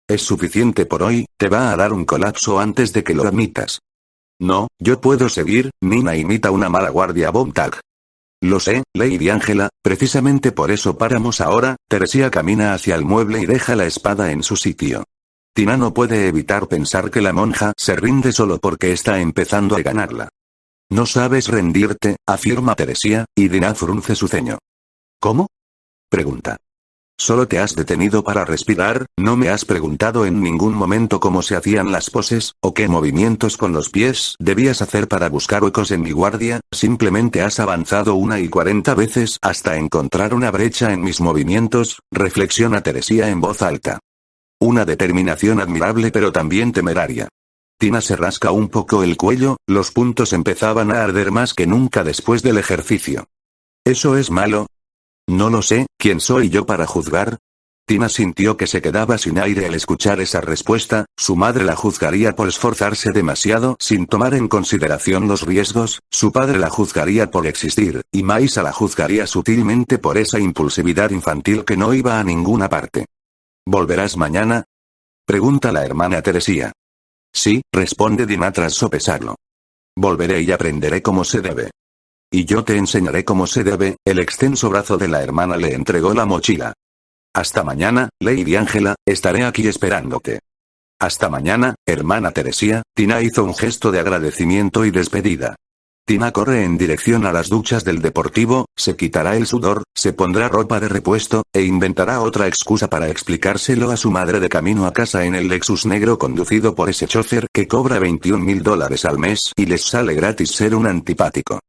Es suficiente por hoy, te va a dar un colapso antes de que lo admitas. No, yo puedo seguir, Nina imita una mala guardia Bontag. Lo sé, Lady Angela, precisamente por eso paramos ahora, Teresia camina hacia el mueble y deja la espada en su sitio. Tina no puede evitar pensar que la monja se rinde solo porque está empezando a ganarla. No sabes rendirte, afirma Teresia, y Tina frunce su ceño. ¿Cómo? Pregunta. Solo te has detenido para respirar, no me has preguntado en ningún momento cómo se hacían las poses, o qué movimientos con los pies debías hacer para buscar huecos en mi guardia, simplemente has avanzado 1 y 40 veces hasta encontrar una brecha en mis movimientos, reflexiona Teresia en voz alta. Una determinación admirable pero también temeraria. Tina se rasca un poco el cuello, los puntos empezaban a arder más que nunca después del ejercicio. ¿Eso es malo? No lo sé, ¿quién soy yo para juzgar? Tina sintió que se quedaba sin aire al escuchar esa respuesta, su madre la juzgaría por esforzarse demasiado sin tomar en consideración los riesgos, su padre la juzgaría por existir, y Maisa la juzgaría sutilmente por esa impulsividad infantil que no iba a ninguna parte. ¿Volverás mañana? Pregunta la hermana Teresia. Sí, responde Tina tras sopesarlo. Volveré y aprenderé cómo se debe. Y yo te enseñaré cómo se debe, el extenso brazo de la hermana le entregó la mochila. Hasta mañana, Lady Angela, estaré aquí esperándote. Hasta mañana, hermana Teresia, Tina hizo un gesto de agradecimiento y despedida. Tina corre en dirección a las duchas del deportivo, se quitará el sudor, se pondrá ropa de repuesto, e inventará otra excusa para explicárselo a su madre de camino a casa en el Lexus negro conducido por ese chófer que cobra $21.000 al mes y les sale gratis ser un antipático.